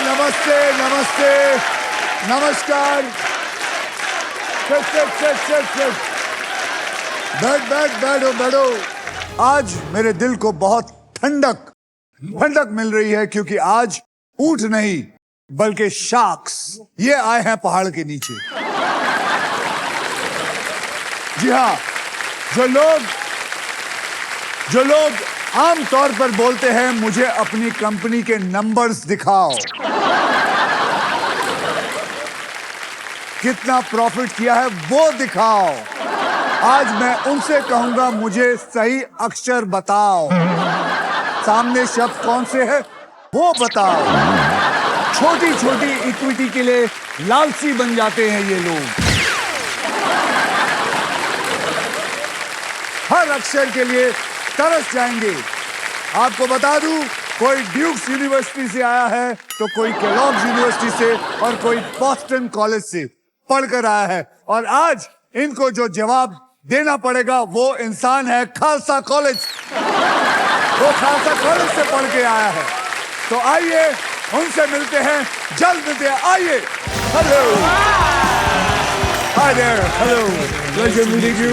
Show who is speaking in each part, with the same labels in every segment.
Speaker 1: नमस्ते नमस्ते नमस्कार। बैठो बैठो। आज मेरे दिल को बहुत ठंडक मिल रही है क्योंकि आज ऊंट नहीं बल्कि शार्क्स ये आए हैं पहाड़ के नीचे। जी हाँ, जो लोग आम तौर पर बोलते हैं मुझे अपनी कंपनी के नंबर्स दिखाओ, कितना प्रॉफिट किया है वो दिखाओ, आज मैं उनसे कहूंगा मुझे सही अक्षर बताओ, सामने शब्द कौन से है वो बताओ। छोटी छोटी इक्विटी के लिए लालची बन जाते हैं ये लोग, हर अक्षर के लिए तरस जाएंगे। आपको बता दूं, कोई ड्यूक्स यूनिवर्सिटी से आया है तो कोई केलॉग्स यूनिवर्सिटी से और कोई बॉस्टन कॉलेज से पढ़कर आया है, और आज इनको जो जवाब देना पड़ेगा वो इंसान है खालसा कॉलेज। वो खालसा कॉलेज से पढ़ के आया है, तो आइए उनसे मिलते हैं, जल्द मिलते हैं। आइए। Hello. Hi there. Hello. Pleasure meeting you.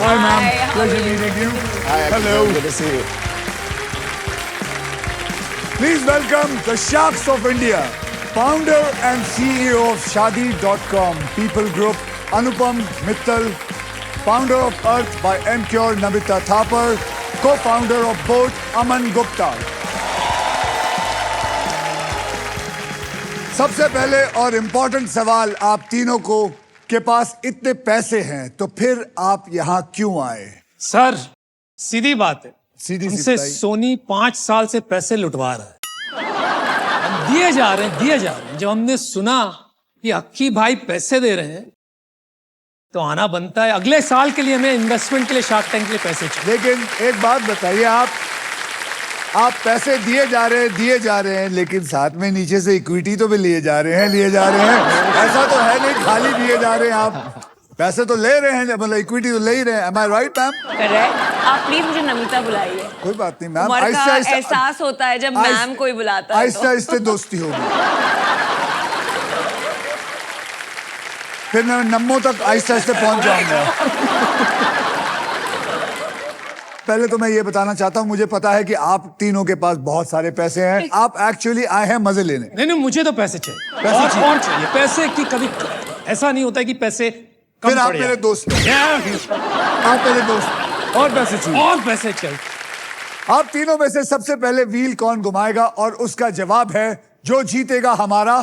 Speaker 1: Hi, ma'am. Pleasure meeting you.
Speaker 2: Hi.
Speaker 1: Hello.
Speaker 2: Good to see you.
Speaker 1: Please welcome the Sharks of India, founder and CEO of Shaadi.com People Group, Anupam Mittal, founder of Earth by Emcure, Namita Thapar, co-founder of Boat, Aman Gupta. सबसे पहले और important सवाल, आप तीनों को के पास इतने पैसे हैं तो फिर आप यहाँ क्यों आए?
Speaker 3: सर सीधी बात है,
Speaker 1: सीधी
Speaker 3: हमसे
Speaker 1: बताइए।
Speaker 3: सोनी 5 साल से पैसे लुटवा रहा है, हम दिए जा रहे हैं। जब हमने सुना कि अक्की भाई पैसे दे रहे हैं तो आना बनता है। अगले साल के लिए हमें इन्वेस्टमेंट के लिए, शार्क टैंक के लिए पैसे चाहिए।
Speaker 1: लेकिन एक बात बताइए, आप पैसे दिए जा रहे हैं लेकिन साथ में नीचे से इक्विटी तो भी लिए जा रहे हैं। ऐसा तो है नहीं खाली दिए जा रहे हैं, आप पैसे तो ले रहे हैं, मतलब इक्विटी तो ले ही रहे हैं। Am I right, ma'am?
Speaker 4: Correct. आप प्लीज मुझे नमिता बुलाइए।
Speaker 1: कोई बात नहीं मैम,
Speaker 4: उम्र का एहसास होता है जब मैम कोई बुलाता है।
Speaker 1: आहिस्ता आहिस्ता दोस्ती होगी, फिर मैं नम्मो तक आहिस्ता आहिस्ता पहुंच जाऊंगा। पहले तो मैं ये बताना चाहता हूँ, मुझे पता है कि आप तीनों के पास बहुत सारे पैसे हैं, आप एक्चुअली आए हैं मजे लेने।
Speaker 3: नहीं, मुझे तो पैसे चाहिए।
Speaker 1: पैसे
Speaker 3: और
Speaker 1: चाहिए।
Speaker 3: और चाहिए पैसे की कभी ऐसा नहीं होता है कि पैसे कम
Speaker 1: फिर आप
Speaker 3: पड़
Speaker 1: मेरे
Speaker 3: जाए।
Speaker 1: दोस्त हैं। आप मेरे दोस्त, और पैसे चाहिए।
Speaker 3: और पैसे चाहिए।
Speaker 1: आप तीनों में से सबसे पहले व्हील कौन घुमाएगा, और उसका जवाब है जो जीतेगा हमारा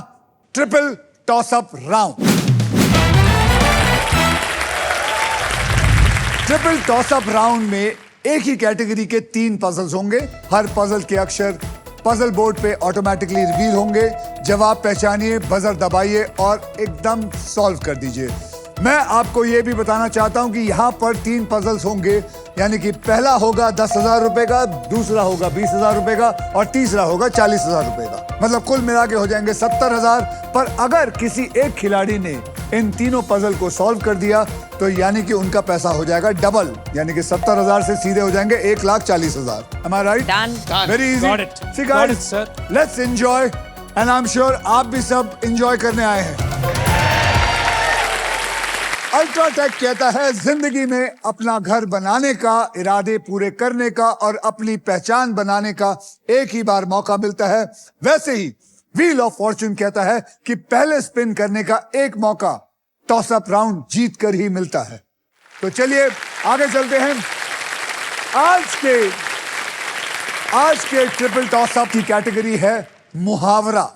Speaker 1: triple toss-up round. Triple toss-up round में एक ही कैटेगरी के 3 पजल्स होंगे, हर पजल के अक्षर पजल बोर्ड पे ऑटोमेटिकली रिवील होंगे। जवाब पहचानिए, बजर दबाइए और एकदम सॉल्व कर दीजिए। मैं आपको यह भी बताना चाहता हूं कि यहां पर 3 पजल्स होंगे, यानी कि पहला होगा 10,000 रुपए का, दूसरा होगा 20,000 रुपए का और तीसरा होगा 40,000 रुपए का, मतलब कुल मिला के हो जाएंगे 70,000। पर अगर किसी एक खिलाड़ी ने इन तीनों पजल को सॉल्व कर दिया तो यानी कि उनका पैसा हो जाएगा डबल, यानी कि 70,000 से सीधे हो जाएंगे 1,40,000। Am I right?
Speaker 4: Done.
Speaker 1: Very easy.
Speaker 3: Got it.
Speaker 1: See
Speaker 3: Got
Speaker 1: guys,
Speaker 3: it, sir.
Speaker 1: let's enjoy and I'm sure आप भी सब enjoy करने आए हैं। अल्ट्राटेक कहता है जिंदगी में अपना घर बनाने का, इरादे पूरे करने का और अपनी पहचान बनाने का एक ही बार मौका मिलता है। वैसे ही व्हील ऑफ फॉर्च्यून कहता है कि पहले स्पिन करने का एक मौका टॉसअप राउंड जीत कर ही मिलता है। तो चलिए आगे चलते हैं। आज के ट्रिपल टॉसअप की कैटेगरी है मुहावरा।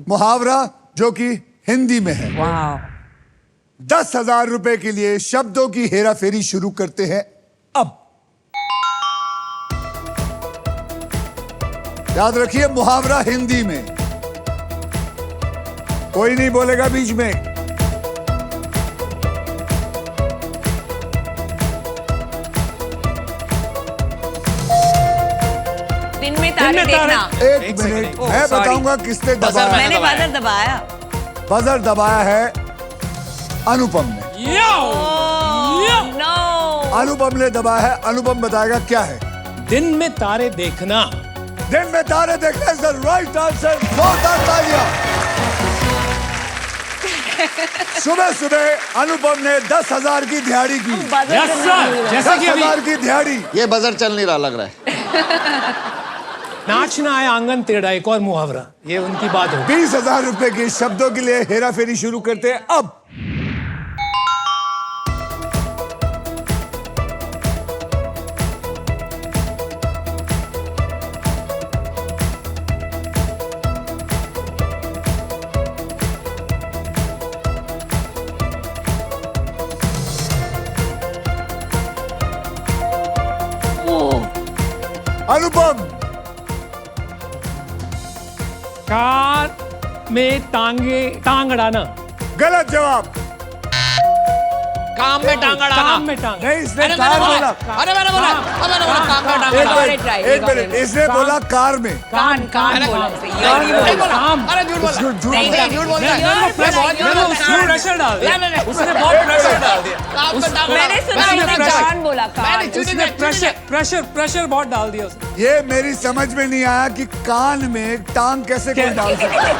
Speaker 1: मुहावरा जो कि हिंदी में है।
Speaker 4: वाह।
Speaker 1: 10,000 रुपए के लिए शब्दों की हेराफेरी शुरू करते हैं अब। याद रखिए, मुहावरा हिंदी में, कोई नहीं बोलेगा बीच में।
Speaker 4: दिन में तारे देखना।
Speaker 1: एक मिनट, मैं बताऊंगा किसने दबाया।
Speaker 4: मैंने बजर दबाया।
Speaker 1: बजर दबाया है अनुपम ने।
Speaker 4: नो।
Speaker 1: अनुपम ने दबाया है। अनुपम बताएगा क्या है।
Speaker 3: दिन में तारे देखना,
Speaker 1: दिन में तारे देखना इज द राइट आंसर। जोरदार तालियां। सुबह सुबह अनुपम ने 10,000 की दिहाड़ी की।
Speaker 3: यस सर, जैसे कि अभी
Speaker 1: 10,000 की दिहाड़ी।
Speaker 2: ये बजर चल नहीं रहा लग रहा है।
Speaker 3: नाचना है आंगन टेढ़ा, एक और मुहावरा, ये उनकी बात हो।
Speaker 1: 20,000 रुपए के शब्दों के लिए हेरा फेरी शुरू करते हैं अब। अनुपम।
Speaker 3: कार में टांग अड़ाना।
Speaker 1: गलत जवाब।
Speaker 2: काम में टांग अड़ाना।
Speaker 3: काम में टांग।
Speaker 1: नहीं, इसने
Speaker 2: अरे
Speaker 1: कार बोला।
Speaker 2: अरे मैंने बोला काम में टांग
Speaker 1: एक
Speaker 2: अड़ाना।
Speaker 1: मिनट, एक मिनट, इसने बोला कार में।
Speaker 4: कान बोला
Speaker 3: काम।
Speaker 2: अरे झूठ बोला।
Speaker 1: झूठ झूठ
Speaker 2: नहीं,
Speaker 1: बोला।
Speaker 2: झूठ बोल रहा है।
Speaker 3: उसने प्रेशर डाल दिया,
Speaker 2: नहीं, नहीं।
Speaker 3: उसने बहुत प्रेशर डाल दिया,
Speaker 2: काम में टांग
Speaker 4: मैंने सुना
Speaker 3: मैंने
Speaker 4: उसने
Speaker 3: प्रेशर-
Speaker 4: कान बोला कान।
Speaker 3: उसने प्रेशर बहुत डाल दिया उसने।
Speaker 1: ये मेरी समझ में नहीं आया कि कान में टांग कैसे कोई डाल सकता है।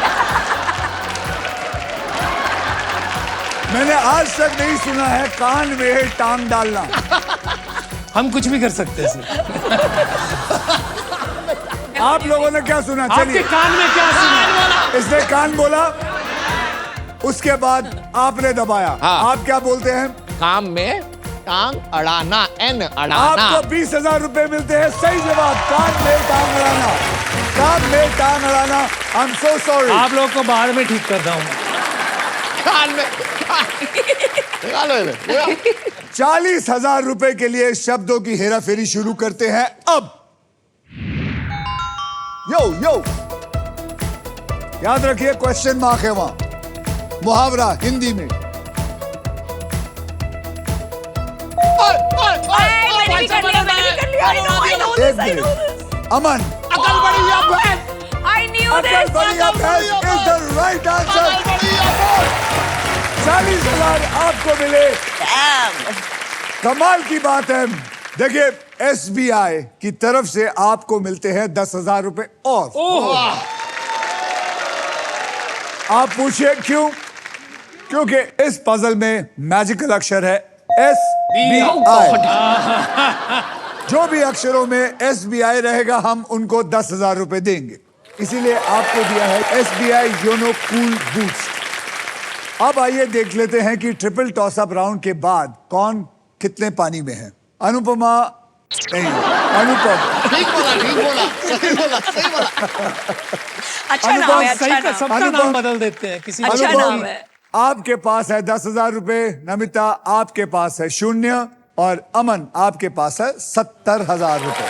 Speaker 1: मैंने आज तक नहीं सुना है कान में टांग डालना।
Speaker 3: हम कुछ भी कर सकते हैं इसमें।
Speaker 1: आप लोगों ने क्या सुना?
Speaker 3: आपके
Speaker 1: चलिए,
Speaker 3: कान में क्या सुना?
Speaker 1: इसने कान बोला, उसके बाद आपने दबाया।
Speaker 2: हाँ।
Speaker 1: आप क्या बोलते हैं?
Speaker 2: काम में टांग अड़ाना, एन अड़ाना।
Speaker 1: आपको 20,000 रुपए मिलते हैं। सही जवाब, कान में टांग अड़ाना। कान में टांग अड़ाना। I am so sorry.
Speaker 3: आप लोग को बाद में ठीक करता हूँ।
Speaker 2: कान में निकालो इन्हें।
Speaker 1: 40,000 रुपए के लिए शब्दों की हेरा फेरी शुरू करते हैं अब। यो यो, याद रखिए क्वेश्चन मार्क है वहां। मुहावरा हिंदी में।
Speaker 4: मैंने भी कर लिया। I know
Speaker 1: एक
Speaker 4: this, I know
Speaker 1: minute,
Speaker 4: this.
Speaker 1: अमन।
Speaker 2: अकल बड़ी या भैंस।
Speaker 4: I knew
Speaker 1: अकल
Speaker 4: this.
Speaker 1: बढ़िया भैंस इज द राइट आंसर। 40,000 आपको मिले। कमाल की बात है। देखिए, SBI की तरफ से आपको मिलते हैं 10,000 रुपए और। आप पूछिए क्यों? क्योंकि इस पजल में मैजिकल अक्षर है SBI। जो भी अक्षरों में SBI रहेगा हम उनको 10,000 रुपए देंगे। इसीलिए आपको दिया है SBI योनो कूल बूस्ट। अब आइए देख लेते हैं कि ट्रिपल टॉस अप राउंड के बाद कौन कितने पानी में है। अनुपमा नहीं, अनुपम।
Speaker 2: ठीक बोला, सही बोला, सही बोला।
Speaker 4: अच्छा नाम है, अच्छा
Speaker 3: सही का
Speaker 4: नाम।
Speaker 3: सबका
Speaker 1: अनुपम।
Speaker 3: नाम बदल देते हैं किसी
Speaker 4: अच्छा
Speaker 1: अनुपम,
Speaker 4: नाम है।
Speaker 1: आपके पास है 10,000 रुपए। नमिता आपके पास है 0 और अमन आपके पास है 70,000 रुपए।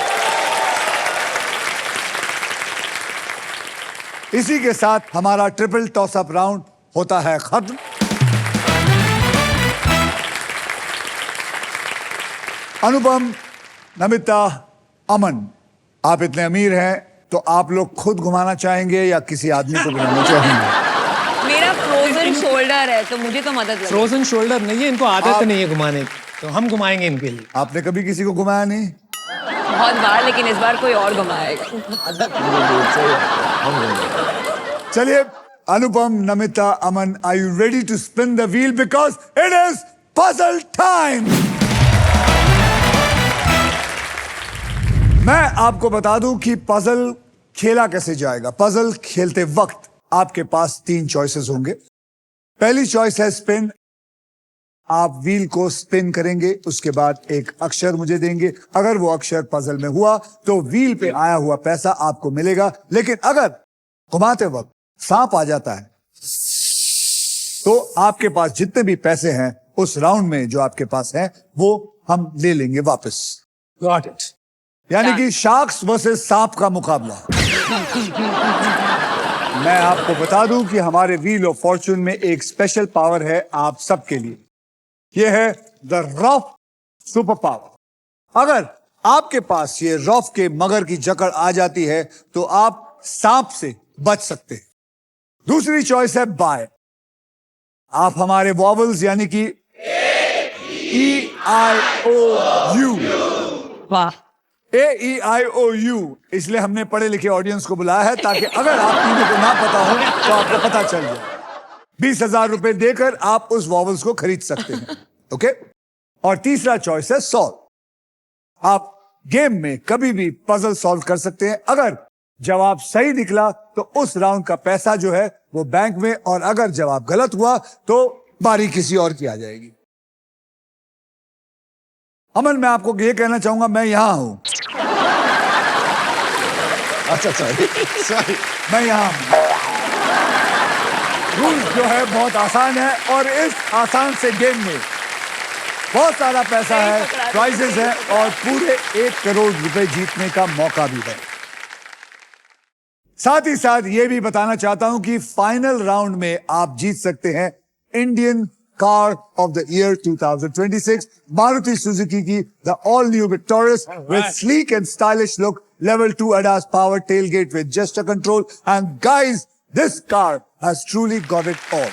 Speaker 1: इसी के साथ हमारा ट्रिपल टॉस अप राउंड होता है खत्म। अनुपम, नमिता, अमन, आप इतने अमीर हैं तो आप लोग खुद घुमाना चाहेंगे या किसी आदमी को बुलाना चाहेंगे?
Speaker 4: मेरा फ्रोजन शोल्डर है तो मुझे तो मदद लगे।
Speaker 3: फ्रोजन शोल्डर नहीं है, इनको आदत नहीं है घुमाने की, तो हम घुमाएंगे इनके लिए।
Speaker 1: आपने कभी किसी को घुमाया नहीं?
Speaker 4: बहुत बार, लेकिन इस बार कोई और घुमाएगा।
Speaker 1: चलिए, Anupam, Namita, Aman, are you ready to spin the wheel because it is puzzle time. मैं आपको बता दूं कि पजल खेला कैसे जाएगा। पजल खेलते वक्त आपके पास 3 चॉइसेस होंगे। पहली चॉइस है स्पिन। आप व्हील को स्पिन करेंगे, उसके बाद एक अक्षर मुझे देंगे। अगर वो अक्षर पजल में हुआ तो व्हील पे आया हुआ पैसा आपको मिलेगा। लेकिन अगर घुमाते वक्त सांप आ जाता है तो आपके पास जितने भी पैसे हैं उस राउंड में जो आपके पास हैं वो हम ले लेंगे वापस।
Speaker 3: Got it.
Speaker 1: यानी कि शार्क्स वर्सेस सांप का मुकाबला। मैं आपको बता दूं कि हमारे व्हील ऑफ फॉर्चून में एक स्पेशल पावर है आप सबके लिए। यह है द रॉफ सुपर पावर। अगर आपके पास ये रॉफ के मगर की जकड़ आ जाती है तो आप सांप से बच सकते हैं। दूसरी चॉइस है बाय। आप हमारे वॉवल्स यानी कि EIOU
Speaker 4: वाह,
Speaker 1: AEIOU, इसलिए हमने पढ़े लिखे ऑडियंस को बुलाया है ताकि अगर आप तीनों को ना पता हो तो आपको पता चल जाए। 20,000 रुपए देकर आप उस वॉवल्स को खरीद सकते हैं। ओके, और तीसरा चॉइस है सॉल्व। आप गेम में कभी भी पजल सॉल्व कर सकते हैं। अगर जवाब सही निकला तो उस राउंड का पैसा जो है वो बैंक में, और अगर जवाब गलत हुआ तो बारी किसी और की आ जाएगी। अमन, मैं आपको ये कहना चाहूंगा, मैं यहां हूं।
Speaker 2: अच्छा सॉरी
Speaker 1: मैं यहां हूं। रूल्स जो है बहुत आसान है, और इस आसान से गेम में बहुत सारा पैसा है, प्राइजेस है, और पूरे 1 करोड़ रुपए जीतने का मौका भी है। साथ ही साथ ये भी बताना चाहता हूं कि फाइनल राउंड में आप जीत सकते हैं Indian car of the year 2026 Maruti Suzuki की the all new Victoris with sleek and stylish look, level 2 ADAS power tailgate with gesture control, and guys, this car has truly got it all.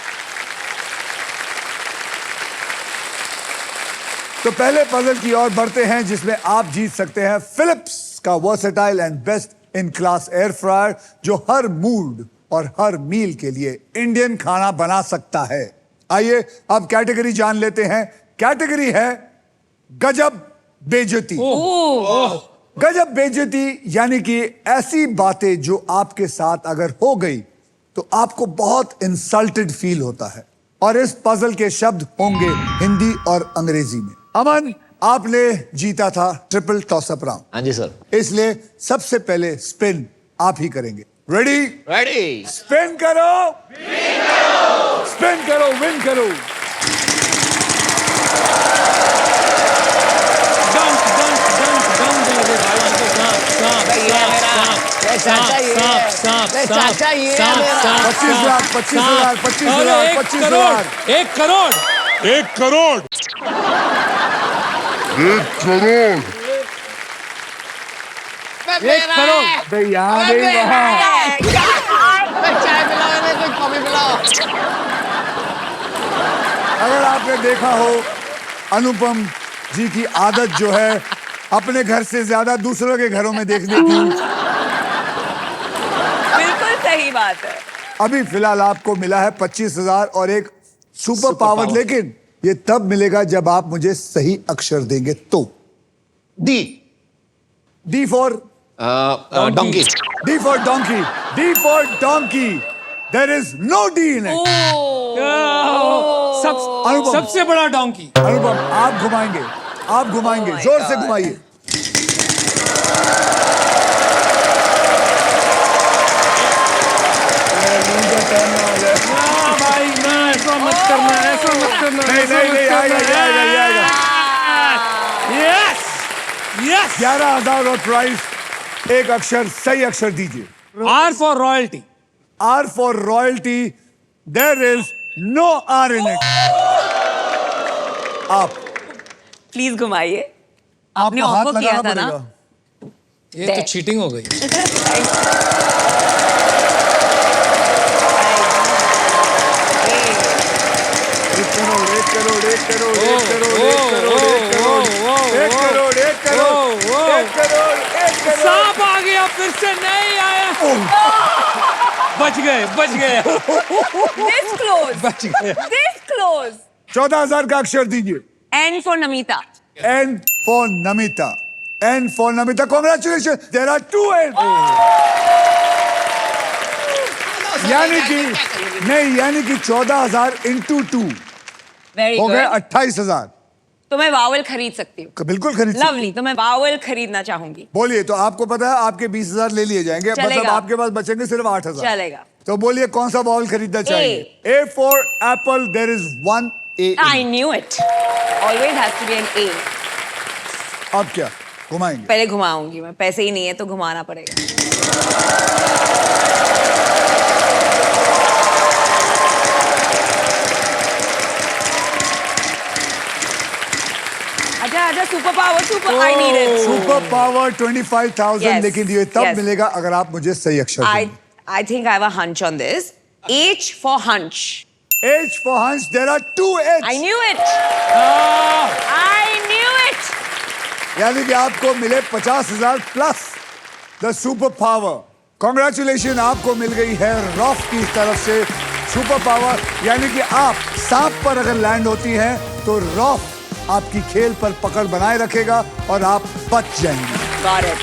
Speaker 1: तो पहले puzzle की ओर बढ़ते हैं जिसमें आप जीत सकते हैं फिलिप्स का versatile and best in class air fryer, जो हर मूड और हर मील के लिए इंडियन खाना बना सकता है। आइए अब कैटेगरी जान लेते हैं। कैटेगरी है गजब बेइज्जती। गजब बेइज्जती यानी कि ऐसी बातें जो आपके साथ अगर हो गई तो आपको बहुत इंसल्टेड फील होता है, और इस पजल के शब्द होंगे हिंदी और अंग्रेजी में। अमन, आपने जीता था ट्रिपल टॉसअप राउंड।
Speaker 2: हाँ जी सर।
Speaker 1: इसलिए सबसे पहले स्पिन आप ही करेंगे। रेडी?
Speaker 2: रेडी।
Speaker 1: स्पिन करो, स्पिन करो, विन करो।
Speaker 2: चाचा ये है।
Speaker 1: 25,000, 25,000, 25,000।
Speaker 3: 1 करोड़।
Speaker 5: 1 करोड़। 1 करोड़।
Speaker 3: 1 करोड़।
Speaker 1: भाई यहाँ नहीं वहाँ।
Speaker 2: चाय पिलाओ, इन्हें कुछ कॉफी पिलाओ।
Speaker 1: अगर आपने देखा हो, अनुपम जी की आदत जो है अपने घर से ज्यादा दूसरों के घरों में देखने की।
Speaker 4: बिल्कुल सही बात है।
Speaker 1: अभी फिलहाल आपको मिला है 25,000 और एक सुपर पावर, लेकिन ये तब मिलेगा जब आप मुझे सही अक्षर देंगे तो।
Speaker 2: D.
Speaker 1: D for
Speaker 2: donkey.
Speaker 1: D for donkey. D for donkey. There is no D in it. Anupam.
Speaker 3: सबसे बड़ा डोंकी।
Speaker 1: अनुपम, आप घुमाएंगे, आप घुमाएंगे,
Speaker 4: Oh my
Speaker 1: जोर से
Speaker 4: God.
Speaker 1: घुमाइए।
Speaker 3: भाई ना, ऐसा मत करना, ऐसा मत करना।
Speaker 1: नहीं, आएगा।
Speaker 3: Yes yes.
Speaker 1: 11,000 और प्राइस। एक अक्षर, सही अक्षर दीजिए।
Speaker 3: R for royalty.
Speaker 1: R for royalty. There is no R in it. आप
Speaker 4: प्लीज घुमाइए। आपने
Speaker 1: आपको हाथ
Speaker 4: ऑफर किया
Speaker 1: लगाना
Speaker 4: था ना।
Speaker 1: पड़ेगा।
Speaker 3: ये तो चीटिंग हो गई।
Speaker 1: एक करोड़, एक करोड़, एक करोड़, एक करोड़, एक करोड़, एक करोड़, एक करोड़, एक करोड़, एक करोड़।
Speaker 3: सांप आ गया, फिर से नहीं आया। बच गए।
Speaker 4: This close.
Speaker 3: बच गए।
Speaker 4: This close.
Speaker 1: 14,000 का अक्षर दीजिए।
Speaker 4: N for Namita.
Speaker 1: N for Namita. N for Namita. Congratulations. There are 2 N. यानी कि 14,000 into 2
Speaker 4: Very
Speaker 1: हो गए
Speaker 4: good.
Speaker 1: 28,000।
Speaker 4: तो मैं वावल खरीद सकती हूँ।
Speaker 1: बिल्कुल खरीद सकते हैं।
Speaker 4: लवली, तो मैं वावल खरीदना चाहूंगी।
Speaker 1: बोलिए, तो आपको पता है आपके 20,000 ले लिए जाएंगे, मतलब
Speaker 4: चलेगा।
Speaker 1: आपके पास बचेंगे सिर्फ 8,000।
Speaker 4: चलेगा।
Speaker 1: तो बोलिए कौन सा बॉल खरीदना चाहिए? A for apple. There is 1 A.
Speaker 4: I knew it. Always has to be an A.
Speaker 1: अब क्या घुमाएंगे?
Speaker 4: पहले घुमाऊंगी मैं, पैसे ही नहीं है तो घुमाना पड़ेगा। आजा super power, I need it.
Speaker 1: Super power 25,000,
Speaker 4: Yes,
Speaker 1: लेकिन ये तब
Speaker 4: yes.
Speaker 1: मिलेगा अगर आप मुझे सही अक्षर
Speaker 4: I
Speaker 1: देंगे।
Speaker 4: think I have a hunch on this. H for hunch.
Speaker 1: H for hunch. There are 2 H.
Speaker 4: I knew it. I knew it.
Speaker 1: यानी कि आपको मिले 50,000 plus the super power. Congratulation, आपको मिल गई है रॉफ की तरफ से सुपर पावर, यानी कि आप सांप पर अगर लैंड होती हैं तो रॉफ आपकी खेल पर पकड़ बनाए रखेगा और आप बच जाएंगे।
Speaker 4: Got it.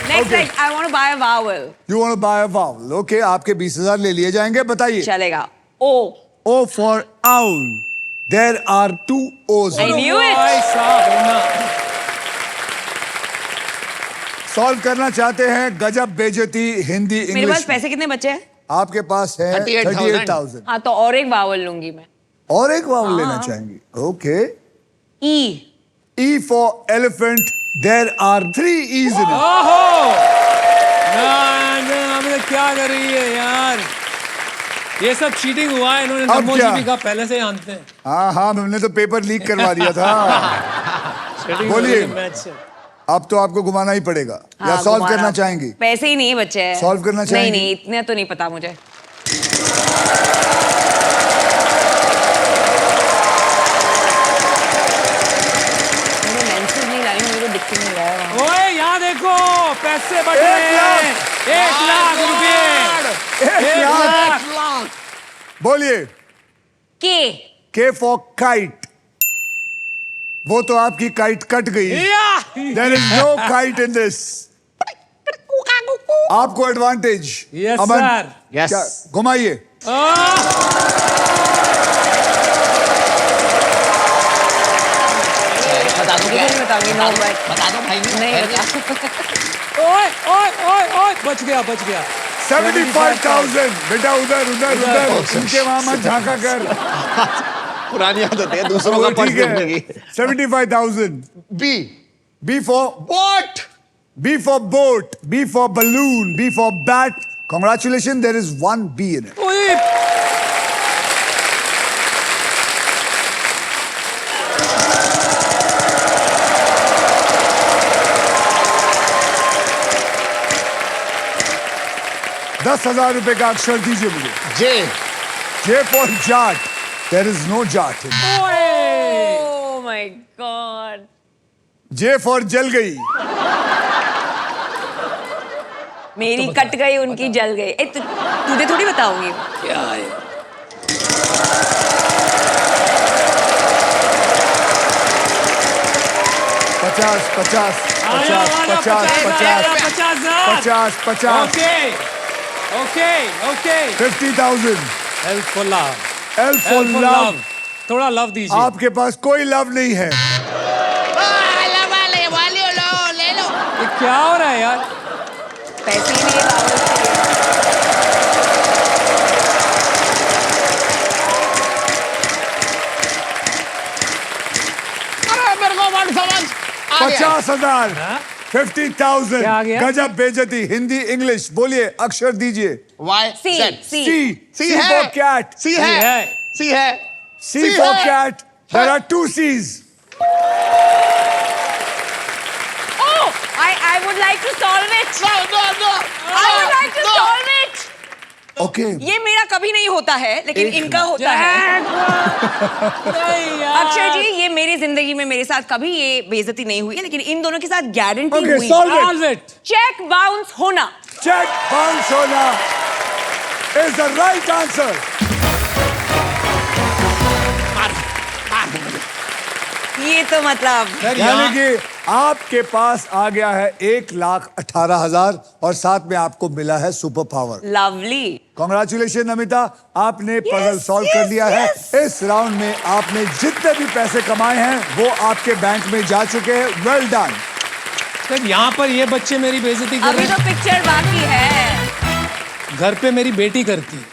Speaker 4: Next,
Speaker 1: Okay.
Speaker 4: I want to buy a vowel.
Speaker 1: You want to buy a vowel, okay, आपके 20,000 ले लिए जाएंगे। बताइए।
Speaker 4: चलेगा। O.
Speaker 1: O for owl. There are 2 O's.
Speaker 4: I knew it.
Speaker 3: भाई साहब होना।
Speaker 1: सॉल्व करना चाहते हैं गजब बेइज्जती हिंदी
Speaker 4: मेरे पास
Speaker 1: इंग्लिश।
Speaker 4: पैसे कितने बचे हैं?
Speaker 1: आपके पास है 38,000।
Speaker 4: हाँ तो और एक वावल लूंगी मैं।
Speaker 1: और एक वावल लेना चाहेंगी, okay.
Speaker 4: E.
Speaker 1: E for elephant. There are 3 E's in it.
Speaker 3: ओहो हमने क्या कर रही है यार, ये सब चीटिंग हुआ है। इन्होंने
Speaker 1: अब
Speaker 3: नमो
Speaker 1: क्या?
Speaker 3: जी भी कहा पहले से ही जानते हैं।
Speaker 1: हाँ, हमने तो पेपर लीक करवा दिया था।
Speaker 3: Cheating
Speaker 1: बोलिए।
Speaker 3: हो रही है मैच से।
Speaker 1: अब तो आपको घुमाना ही पड़ेगा, या
Speaker 4: हाँ,
Speaker 1: सॉल्व
Speaker 4: घुमाना।
Speaker 1: करना चाहेंगी?
Speaker 4: पैसे ही नहीं बचे हैं।
Speaker 1: Solve करना
Speaker 4: नहीं
Speaker 1: चाहेंगी?
Speaker 4: नहीं, इतने तो नहीं पता मुझे। मुझे lenses नहीं ला रही, मुझे तो दिख ही नहीं रहा है वहाँ।
Speaker 3: ओए यहाँ देखो, पैसे बचे
Speaker 1: 1 लाख।
Speaker 3: 1 लाख रुपए।
Speaker 1: 1 लाख।
Speaker 2: लाख।
Speaker 1: बोलिए।
Speaker 4: K.
Speaker 1: K for kite. वो तो आपकी काइट कट गई। There is no kite in this. आपको एडवांटेज।
Speaker 3: Yes,
Speaker 1: अमन,
Speaker 3: sir.
Speaker 2: Yes.
Speaker 1: क्या घुमाइए।
Speaker 2: बता दो क्या
Speaker 4: मुझे नहीं बताऊंगी, no, but
Speaker 2: बता दो भाई।
Speaker 4: नहीं बता।
Speaker 3: ओए ओए ओए ओए, बच गया
Speaker 1: 75,000। बेटा उधर उधर उधर उनके वहां मत झांका कर।
Speaker 2: पुरानी आदत है दूसरों
Speaker 1: वो
Speaker 2: का पर्स
Speaker 1: ठीक है।
Speaker 2: देखने की।
Speaker 1: 75,000।
Speaker 2: B.
Speaker 1: B for
Speaker 2: What?
Speaker 1: B for boat. B for balloon. B for bat. Congratulations, there is 1 B in it.
Speaker 3: ओए
Speaker 1: ₹10,000 का अक्षर दीजिए मुझे।
Speaker 2: जे।
Speaker 1: J for jat. There is no jat in it.
Speaker 4: Oh my God.
Speaker 1: J for जल गई।
Speaker 4: मेरी cut गई, उनकी जल गई। तुझे थोड़ी बताऊंगी।
Speaker 3: क्या है?
Speaker 1: पचास पचास
Speaker 3: आया, आया, 50,000।
Speaker 1: 50,000।
Speaker 3: Okay okay okay.
Speaker 1: 50,000।
Speaker 3: Help for love.
Speaker 1: L for love.
Speaker 3: थोड़ा लव दीजिए।
Speaker 1: आपके पास कोई लव नहीं है।
Speaker 3: ये क्या हो रहा है यार?
Speaker 4: पैसे ही नहीं, vowels चाहिए।
Speaker 2: अरे मेरे को वर्ड समझ आ गया।
Speaker 1: 50,000।
Speaker 3: हाँ?
Speaker 1: 50,000।
Speaker 3: क्या आ गया?
Speaker 1: गजब बेइज्जती हिंदी इंग्लिश। बोलिए, अक्षर दीजिए।
Speaker 2: Y
Speaker 4: C.
Speaker 2: Z.
Speaker 4: C.
Speaker 1: C
Speaker 2: है।
Speaker 1: for cat.
Speaker 2: सी
Speaker 3: ये
Speaker 2: है।
Speaker 3: है।
Speaker 2: सी है।
Speaker 1: C
Speaker 2: C
Speaker 1: for
Speaker 2: है।
Speaker 1: cat. There are 2 C's.
Speaker 4: Oh, I would like to solve it.
Speaker 2: No, no, no.
Speaker 4: I would like to
Speaker 2: No.
Speaker 4: solve it.
Speaker 1: Okay.
Speaker 4: ये मेरा कभी नहीं होता है, लेकिन
Speaker 1: एक
Speaker 4: इनका होता है।
Speaker 3: नहीं यार।
Speaker 4: अक्षय जी, ये मेरी जिंदगी में मेरे साथ कभी ये बेइज्जती नहीं हुई है, लेकिन इन दोनों के साथ गारंटी
Speaker 1: Okay,
Speaker 4: हुई।
Speaker 1: solve it.
Speaker 3: Solve it.
Speaker 4: Cheque bounce होना।
Speaker 1: Check bounce होना is the right answer.
Speaker 4: ये तो मतलब
Speaker 3: सर,
Speaker 1: यानी
Speaker 3: यहाँ-
Speaker 1: कि आपके पास आ गया है 1,18,000 और साथ में आपको मिला है super power.
Speaker 4: Lovely.
Speaker 1: Congratulation Namita, आपने पजल सॉल्व कर लिया है। इस राउंड में आपने जितने भी पैसे कमाए हैं वो आपके बैंक में जा चुके हैं। Well done.
Speaker 3: सर यहाँ पर ये बच्चे मेरी बेइज्जती कर
Speaker 4: अभी
Speaker 3: रहे
Speaker 4: तो पिक्चर बाकी है।
Speaker 3: हैं। घर पे मेरी बेटी करती है।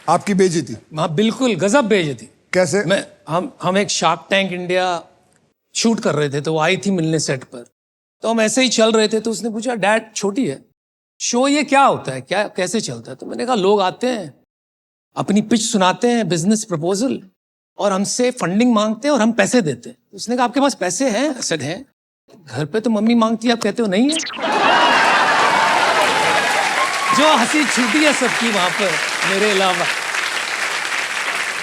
Speaker 1: आपकी बेइज्जती
Speaker 3: हाँ बिल्कुल गजब बेइज्जती।
Speaker 1: कैसे?
Speaker 3: हम एक शार्क टैंक इंडिया शूट कर रहे थे, तो वो आई थी मिलने सेट पर। तो हम ऐसे ही चल रहे थे, तो उसने पूछा, डैड छोटी है शो ये क्या होता है, क्या कैसे चलता है? तो मैंने कहा, लोग आते हैं, अपनी पिच सुनाते हैं, बिजनेस प्रपोजल, और हमसे फंडिंग मांगते हैं और हम पैसे देते हैं। तो उसने कहा, आपके पास पैसे हैं? असद है। घर पे तो मम्मी मांगती है, आप कहते हो नहीं है। जो हंसी छूटी है सबकी वहां पर मेरे अलावा।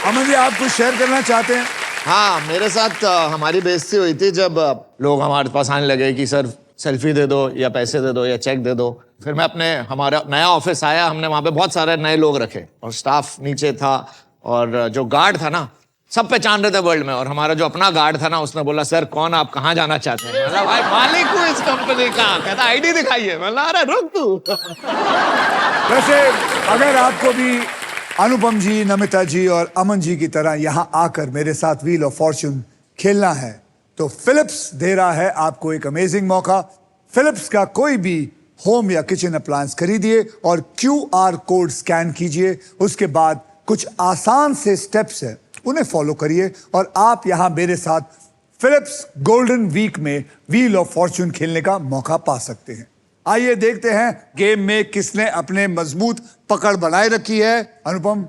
Speaker 1: अमन जी, आप कुछ शेयर करना चाहते हैं?
Speaker 2: हाँ, मेरे साथ हमारी बेइज्जती हुई थी जब लोग हमारे पास आने लगे कि सर सेल्फी दे दो या पैसे दे दो या चेक दे दो। फिर मैं अपने हमारा नया ऑफिस आया, हमने वहां पे बहुत सारे नए लोग रखे और स्टाफ नीचे था और जो गार्ड था ना सब पहचान रहे थे वर्ल्ड में। और हमारा जो अपना गार्ड था ना उसने बोला सर कौन आप कहाँ जाना चाहते हैं? मैंने भाई मालिक हूँ इस कंपनी का। कहता आईडी दिखाइए। मैंने अरे रुक तू।
Speaker 1: वैसे अगर आपको भी अनुपम जी, नमिता जी और अमन जी की तरह यहाँ आकर मेरे साथ व्हील ऑफ फॉर्च्यून खेलना है तो फिलिप्स दे रहा है आपको एक अमेजिंग मौका। फिलिप्स का कोई भी होम या किचन अप्लायंस खरीदिए और QR कोड स्कैन कीजिए। उसके बाद कुछ आसान से स्टेप्स है उन्हें फॉलो करिए और आप यहां मेरे साथ फिलिप्स गोल्डन वीक में व्हील ऑफ फॉर्च्यून खेलने का मौका पा सकते हैं। आइए देखते हैं गेम में किसने अपने मजबूत पकड़ बनाए रखी है। अनुपम,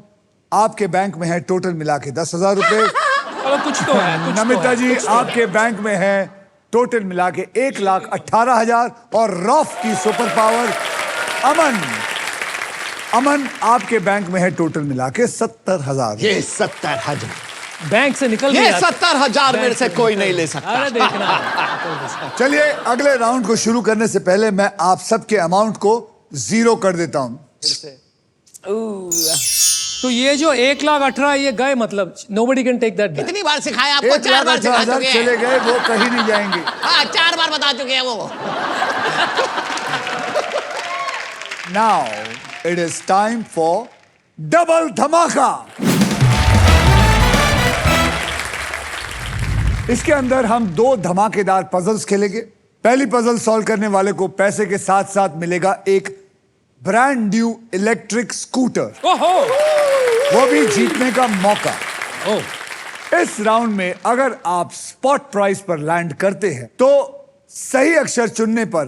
Speaker 1: आपके बैंक में है टोटल मिला के 10,000 रुपए।
Speaker 3: चलो कुछ तो है, कुछ
Speaker 1: नमिता
Speaker 3: तो है,
Speaker 1: जी,
Speaker 3: कुछ तो है।
Speaker 1: आपके बैंक में है टोटल मिला के 1,18,000 और रॉफ की सुपर पावर। अमन, आपके बैंक में है टोटल मिला के 70,000।
Speaker 2: ये 70,000
Speaker 3: बैंक से निकल
Speaker 2: ये
Speaker 3: गया।
Speaker 2: 70,000 मेरे से कोई नहीं ले सकता।
Speaker 3: अरे देखना।
Speaker 1: चलिए अगले राउंड को शुरू करने से पहले मैं आप सबके अमाउंट को 0 कर देता हूं।
Speaker 3: तो ये जो 1,18,000 ये गए, मतलब nobody can take that back।
Speaker 2: कितनी बार सिखाया आपको? 4 बार सिखा
Speaker 1: 1,18,000
Speaker 2: चुके हैं।
Speaker 1: चले गए, वो कहीं नहीं जाएंगे।
Speaker 2: हाँ 4 बार बता चुके हैं वो।
Speaker 1: Now it is time for double धमाका। इसके अंदर हम 2 धमाकेदार पजल्स खेलेंगे। पहली पजल सॉल्व करने वाले को पैसे के साथ साथ मिलेगा एक ब्रांड न्यू इलेक्ट्रिक स्कूटर,
Speaker 3: ओहो।
Speaker 1: वो भी जीतने का मौका।
Speaker 3: ओह।
Speaker 1: इस राउंड में अगर आप स्पॉट प्राइस पर लैंड करते हैं तो सही अक्षर चुनने पर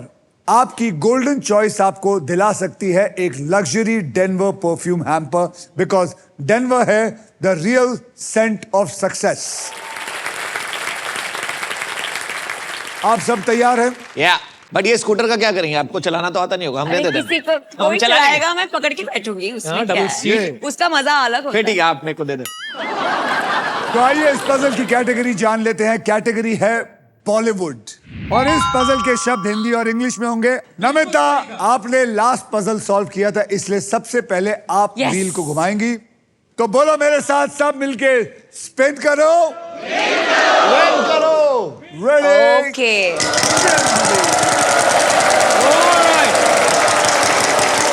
Speaker 1: आपकी गोल्डन चॉइस आपको दिला सकती है एक luxury Denver perfume hamper, because Denver है the real scent of success. आप सब तैयार हैं?
Speaker 2: या बट ये स्कूटर का क्या करेंगे? आपको चलाना तो आता नहीं होगा, हम दे देते
Speaker 4: किसी
Speaker 2: हैं।
Speaker 4: को कोई
Speaker 2: चलाएंगे।
Speaker 4: चलाएगा, मैं पकड़ के बैठूंगी उसमें
Speaker 3: हाँ,
Speaker 4: क्या
Speaker 3: डबल
Speaker 4: है?
Speaker 3: सीट।
Speaker 4: उसका मजा अलग होता
Speaker 2: फिर ठीक
Speaker 4: है।
Speaker 2: है, आप मेरे को दे दे।
Speaker 1: तो आइए इस पजल की कैटेगरी जान लेते हैं। कैटेगरी है बॉलीवुड और इस पजल के शब्द हिंदी और इंग्लिश में होंगे। नमिता, आपने लास्ट पजल सॉल्व किया था इसलिए सबसे पहले आप
Speaker 4: Yes.
Speaker 1: व्हील को घुमाएंगी। तो बोलो मेरे साथ सब मिलके स्पिन करो।
Speaker 2: रन करो।
Speaker 1: रेडी?
Speaker 4: ओके।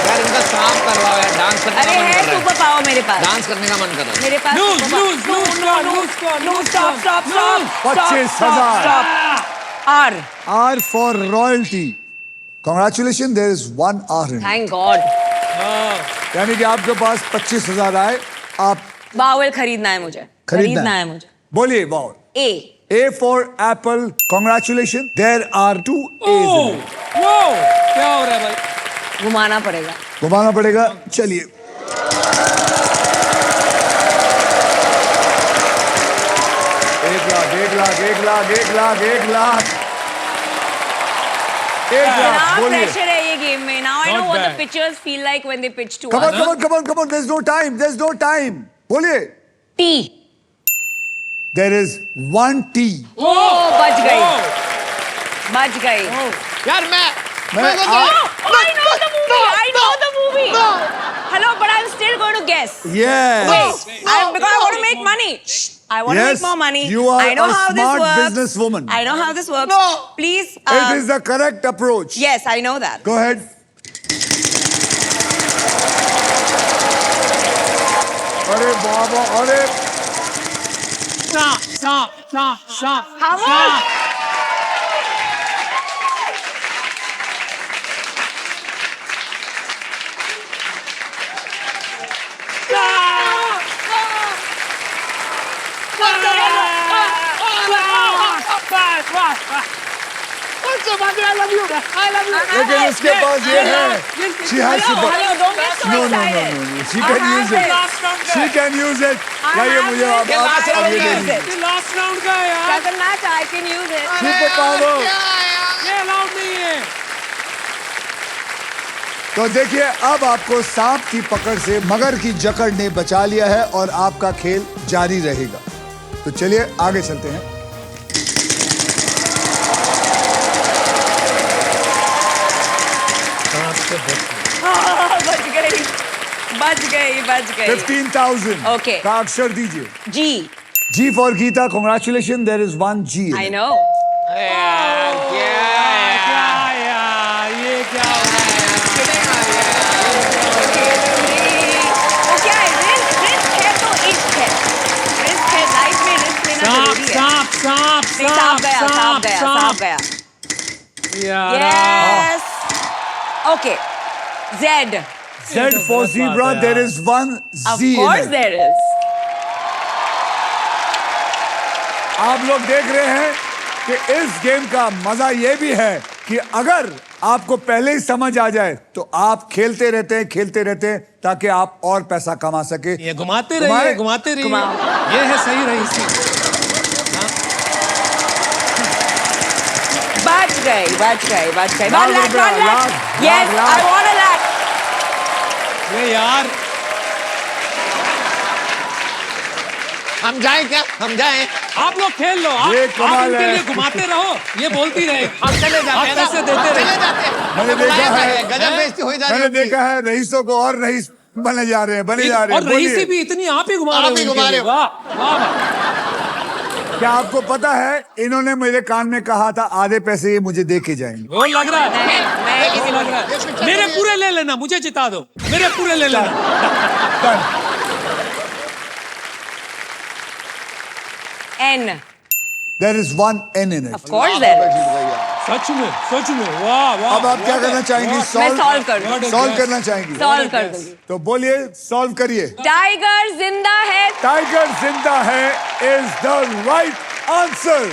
Speaker 2: यार इनका काम करवाओ यार, डांस करने
Speaker 4: अरे
Speaker 2: का मन
Speaker 4: है
Speaker 2: कर रहा
Speaker 4: सुपर पावर मेरे
Speaker 2: है।
Speaker 4: पास।
Speaker 2: डांस करने का मन कर रहा है।
Speaker 4: मेरे पास
Speaker 3: Lose,
Speaker 4: super power-
Speaker 3: lose, lose,
Speaker 4: No, no,
Speaker 3: lose,
Speaker 4: no,
Speaker 3: lose,
Speaker 4: no,
Speaker 3: lose,
Speaker 4: stop,
Speaker 3: lose.
Speaker 4: stop,
Speaker 3: Lose.
Speaker 4: stop,
Speaker 1: 25,000.
Speaker 4: stop. R.
Speaker 1: R for royalty. Congratulations, there is 1 R in it.
Speaker 4: Thank God.
Speaker 1: यानी कि आपके पास 25,000 आए। आप
Speaker 4: बावल खरीदना है मुझे। खरीदना है मुझे।
Speaker 1: बोलिए wow.
Speaker 4: A.
Speaker 1: A for apple. Congratulations. There are 2 A's in
Speaker 3: oh,
Speaker 1: it.
Speaker 3: वो क्या हो रहा है भाई?
Speaker 4: घुमाना पड़ेगा।
Speaker 1: घुमाना पड़ेगा। चलिए। एक लाख, 1 लाख, 1 लाख, 1 लाख, 1 लाख, 1 लाख।
Speaker 4: इतना
Speaker 1: बोलिए।
Speaker 4: प्रेशर है ये गेम में। Now I know
Speaker 3: Not
Speaker 4: what the
Speaker 3: bad.
Speaker 4: pitchers feel like when they pitch to
Speaker 1: Come on,
Speaker 4: us.
Speaker 1: come on, come on, come on. There's no time. There's no time. बोलिए।
Speaker 4: T.
Speaker 1: There is 1 T.
Speaker 4: ओ बच गई। बच गई।
Speaker 2: यार मैं
Speaker 1: मैं
Speaker 4: I know the movie. I know the movie. Hello, but I'm still going to guess.
Speaker 1: Yes.
Speaker 4: Wait, because I want to make money. I want to
Speaker 1: Yes,
Speaker 4: make more money.
Speaker 1: you are
Speaker 4: I know
Speaker 1: a
Speaker 4: how
Speaker 1: smart
Speaker 4: this works.
Speaker 1: businesswoman.
Speaker 4: I know how this works.
Speaker 2: No.
Speaker 4: Please.
Speaker 1: It is the correct approach.
Speaker 4: Yes, I know that.
Speaker 1: Go ahead. अरे बाबा, अरे
Speaker 4: How much?
Speaker 1: लेकिन उसके पास ये है। She has
Speaker 4: Hello,
Speaker 1: super.
Speaker 4: hello, don't get so
Speaker 1: No, no, no,
Speaker 4: excited.
Speaker 1: no, no. She
Speaker 4: I
Speaker 1: can
Speaker 4: have
Speaker 1: use it.
Speaker 4: this.
Speaker 1: She can use it.
Speaker 4: I
Speaker 1: लाइए
Speaker 4: have
Speaker 1: मुझे
Speaker 4: this.
Speaker 1: अब
Speaker 2: last
Speaker 1: अब
Speaker 2: round
Speaker 1: ये
Speaker 2: है।
Speaker 1: दे दीजिए।
Speaker 3: लास्ट राउंड का है यार।
Speaker 4: Doesn't matter. I can use it.
Speaker 1: Super power.
Speaker 3: ये अलाउड नहीं है।
Speaker 1: तो देखिए अब आपको सांप की पकड़ से मगर की जकड़ ने बचा लिया है और आपका खेल जारी रहेगा। तो चलिए आगे चलते हैं।
Speaker 4: बच गई बच गई बच गई
Speaker 1: 15,000
Speaker 4: Okay.
Speaker 1: का अक्षर दीजिए।
Speaker 4: G
Speaker 1: G for Gita, congratulation, there is one G.
Speaker 4: I know
Speaker 3: क्या यार, ये क्या हो रहा है?
Speaker 4: वो क्या है, रिस्क है तो इश्क है, रिस्क है, लाइफ में रिस्क लेना
Speaker 3: सांप
Speaker 4: जरूरी है।
Speaker 3: सांप सांप
Speaker 4: नहीं, सांप गया सांप
Speaker 3: सांप
Speaker 4: गया सांप गया
Speaker 3: यार,
Speaker 4: yes okay Z
Speaker 1: Z for zebra, there is one
Speaker 4: of
Speaker 1: Z in
Speaker 4: course
Speaker 1: it.
Speaker 4: There is
Speaker 1: आप लोग देख रहे हैं कि इस गेम का मजा ये भी है कि अगर आपको पहले ही समझ आ जाए तो आप खेलते रहते हैं ताकि आप और पैसा कमा सके।
Speaker 3: ये घुमाते
Speaker 1: घुमाए?
Speaker 3: रहिए घुमाते रहिए,
Speaker 4: घुमाओ।
Speaker 3: ये है सही रही सी।
Speaker 4: बच गई
Speaker 1: लाख
Speaker 4: वन लाख
Speaker 1: रुपया, lakh,
Speaker 4: yes
Speaker 1: lakh.
Speaker 4: I want a lakh
Speaker 3: ये यार,
Speaker 2: हम जाएं क्या? हम जाएं?
Speaker 3: आप लोग खेल लो,
Speaker 1: ये
Speaker 3: आप
Speaker 1: कमाल
Speaker 3: इनके
Speaker 1: है।
Speaker 3: लिए घुमाते रहो, ये बोलती रहे।
Speaker 2: हम चले जाते
Speaker 3: आप
Speaker 2: हैं ना?
Speaker 3: पैसे देते
Speaker 2: हम
Speaker 3: रहिए।
Speaker 2: चले जाते हैं।
Speaker 1: मैंने
Speaker 2: हमने
Speaker 1: देखा
Speaker 2: बुलाया
Speaker 1: है।
Speaker 2: था, गजब बेइज्जती हुई जा रही
Speaker 1: मैंने
Speaker 2: होती।
Speaker 1: देखा है रईसों को और रईस बने जा रहे हैं
Speaker 3: और रईसी
Speaker 1: बोलिए।
Speaker 3: भी इतनी आप ही घुमा
Speaker 2: आप
Speaker 3: रहे हो
Speaker 2: ही
Speaker 3: इनके
Speaker 2: घुमा
Speaker 3: लिए।
Speaker 2: रहे हो।
Speaker 3: वाह वाह वाह।
Speaker 1: क्या आपको पता है इन्होंने मेरे कान में कहा था आधे पैसे ये मुझे दे के जाएंगे।
Speaker 3: वो लग रहा है,
Speaker 4: मैं
Speaker 3: वो
Speaker 4: किसी
Speaker 3: लग रहा
Speaker 2: ये
Speaker 3: है।
Speaker 2: पिक्चर
Speaker 3: मेरे
Speaker 2: तो
Speaker 3: पूरे ले लेना, मुझे जिता दो, मेरे पूरे ले लेना।
Speaker 4: N
Speaker 1: There is one N in it.
Speaker 4: Of course there
Speaker 3: सच में, वाह वाह।
Speaker 1: अब आप क्या करना चाहेंगी?
Speaker 4: मैं सॉल्व कर दूं
Speaker 1: सॉल्व करना चाहेंगी?
Speaker 4: सॉल्व कर दूंगी
Speaker 1: तो बोलिए, सॉल्व करिए।
Speaker 4: टाइगर जिंदा है
Speaker 1: टाइगर जिंदा है इज द राइट आंसर।